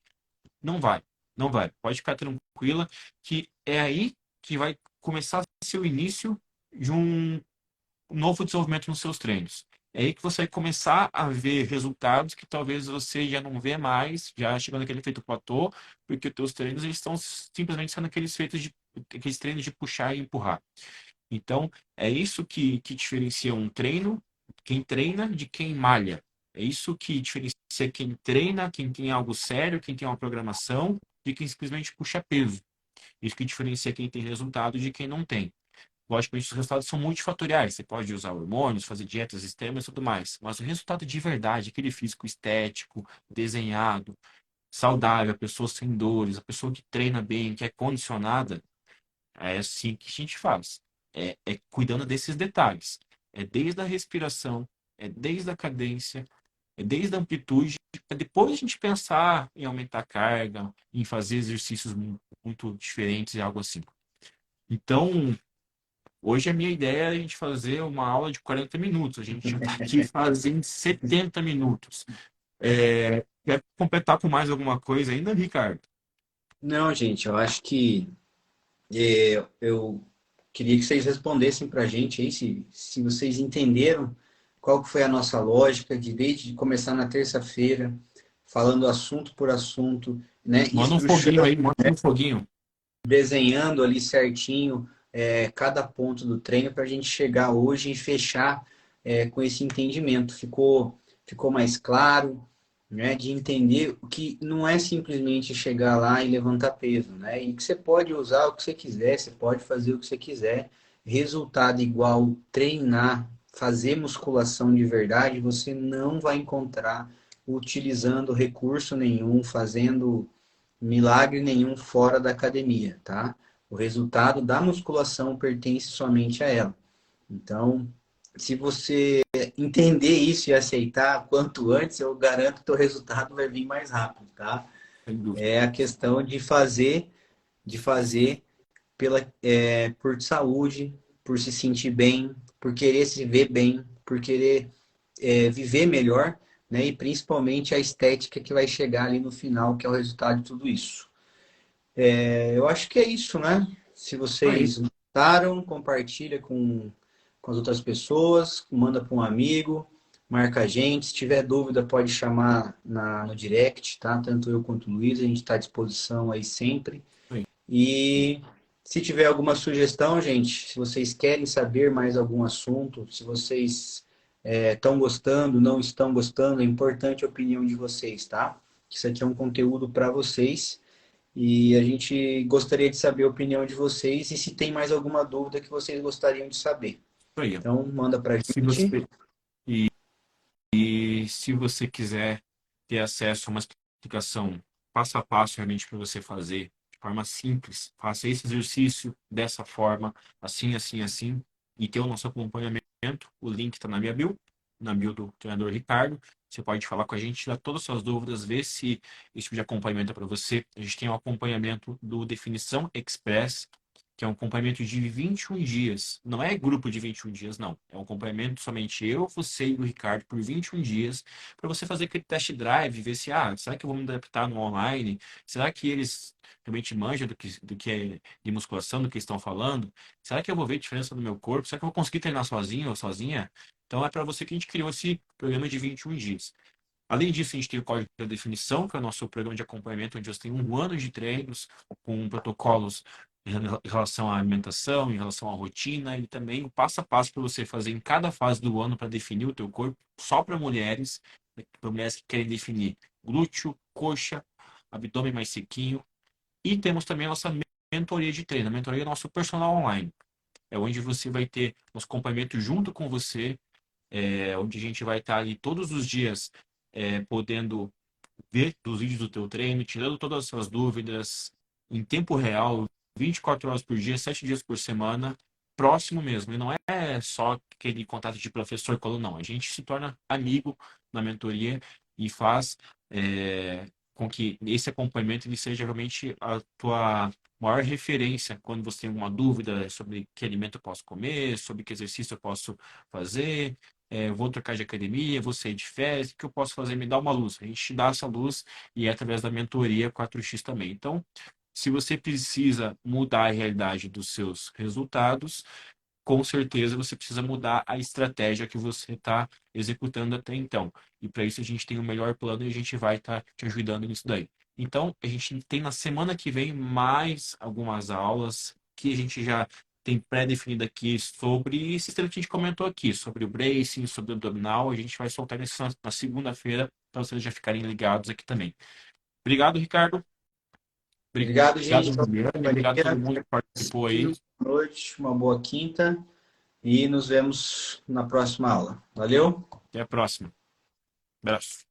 A: não vai. Não vai. Pode ficar tranquila que é aí que vai começar a ser o início de um novo desenvolvimento nos seus treinos. É aí que você vai começar a ver resultados que talvez você já não vê mais, já chegando naquele efeito platô, porque os teus treinos eles estão simplesmente sendo aqueles treinos de puxar e empurrar. Então, é isso que diferencia um treino, quem treina de quem malha. É isso que diferencia quem treina, quem tem algo sério, quem tem uma programação, de quem simplesmente puxa peso. Isso que diferencia quem tem resultado de quem não tem. Logicamente, os resultados são multifatoriais. Você pode usar hormônios, fazer dietas extremas e tudo mais. Mas o resultado de verdade, aquele físico estético, desenhado, saudável, a pessoa sem dores, a pessoa que treina bem, que é condicionada, é assim que a gente faz. É cuidando desses detalhes. É desde a respiração, é desde a cadência, é desde a amplitude, para depois a gente pensar em aumentar a carga, em fazer exercícios muito diferentes e algo assim. Então, hoje a minha ideia é a gente fazer uma aula de 40 minutos. A gente já está aqui fazendo 70 minutos. Quer completar com mais alguma coisa ainda, Ricardo?
B: Não, gente, eu acho que eu queria que vocês respondessem para a gente aí se vocês entenderam qual que foi a nossa lógica de desde começar na terça-feira, falando assunto por assunto, né,
A: Manda um foguinho
B: estruturando,
A: aí, manda um foguinho.
B: desenhando ali certinho cada ponto do treino para a gente chegar hoje e fechar com esse entendimento. Ficou mais claro, né, de entender o que não é simplesmente chegar lá e levantar peso, né? E que você pode usar o que você quiser, você pode fazer o que você quiser. Resultado igual treinar, fazer musculação de verdade, você não vai encontrar utilizando recurso nenhum, fazendo milagre nenhum fora da academia, tá? O resultado da musculação pertence somente a ela. Então, se você entender isso e aceitar quanto antes, eu garanto que o teu resultado vai vir mais rápido, tá?
A: Sem dúvida.
B: É a questão de fazer por saúde, por se sentir bem, por querer se ver bem, por querer viver melhor, né? E principalmente a estética que vai chegar ali no final, que é o resultado de tudo isso. Eu acho que é isso, né? Se
A: Aí,
B: vocês gostaram, compartilha com as outras pessoas, manda para um amigo, marca a gente. Se tiver dúvida, pode chamar no direct, tá? Tanto eu quanto o Luiz, a gente está à disposição aí sempre.
A: aí.
B: E se tiver alguma sugestão, gente, se vocês querem saber mais algum assunto, se vocês estão gostando, não estão gostando, é importante a opinião de vocês, tá? Isso aqui é um conteúdo para vocês. E a gente gostaria de saber a opinião de vocês e se tem mais alguma dúvida que vocês gostariam de saber.
A: aí, ó.
B: Então, manda pra
A: Se
B: gente.
A: você, e se você quiser ter acesso a uma explicação passo a passo realmente para você fazer de forma simples, faça esse exercício dessa forma, assim, assim, assim, e ter o nosso acompanhamento. O link está na bio do treinador Ricardo. Você pode falar com a gente, tirar todas as suas dúvidas, ver se esse tipo de acompanhamento é para você. A gente tem o acompanhamento do Definição Express, que é um acompanhamento de 21 dias. Não é grupo de 21 dias, não. É um acompanhamento somente eu, você e o Ricardo por 21 dias, para você fazer aquele test drive, ver se, será que eu vou me adaptar no online? Será que eles realmente manjam do que é de musculação, do que estão falando? Será que eu vou ver diferença no meu corpo? Será que eu vou conseguir treinar sozinho ou sozinha? Então é para você que a gente criou esse programa de 21 dias. Além disso, a gente tem o Código da Definição, que é o nosso programa de acompanhamento, onde você tem um ano de treinos com protocolos em relação à alimentação, em relação à rotina e também o passo a passo para você fazer em cada fase do ano para definir o teu corpo, só para mulheres que querem definir glúteo, coxa, abdômen mais sequinho. E temos também a nossa mentoria de treino. A mentoria é nosso personal online. É onde você vai ter os acompanhamentos junto com você, onde a gente vai estar ali todos os dias podendo ver dos vídeos do teu treino, tirando todas as suas dúvidas em tempo real, 24 horas por dia, 7 dias por semana, próximo mesmo. E não é só aquele contato de professor e aluno, não. A gente se torna amigo na mentoria e faz com que esse acompanhamento ele seja realmente a tua maior referência quando você tem alguma dúvida sobre que alimento eu posso comer, sobre que exercício eu posso fazer, vou trocar de academia, vou sair de férias, o que eu posso fazer? Me dá uma luz. A gente dá essa luz e é através da mentoria 4X também. Então, se você precisa mudar a realidade dos seus resultados, com certeza você precisa mudar a estratégia que você está executando até então. E para isso a gente tem o melhor plano e a gente vai estar te ajudando nisso daí. Então, a gente tem na semana que vem mais algumas aulas que a gente já tem pré-definido aqui sobre esse sistema que a gente comentou aqui, sobre o bracing, sobre o abdominal. A gente vai soltar isso na segunda-feira para vocês já ficarem ligados aqui também. Obrigado, Ricardo.
B: Obrigado,
A: Obrigado,
B: gente, pela
A: Juliana. Obrigado a todo
B: companhia.
A: mundo que participou aí.
B: Boa noite, uma boa quinta e nos vemos na próxima aula. Valeu?
A: Até a próxima. Abraço.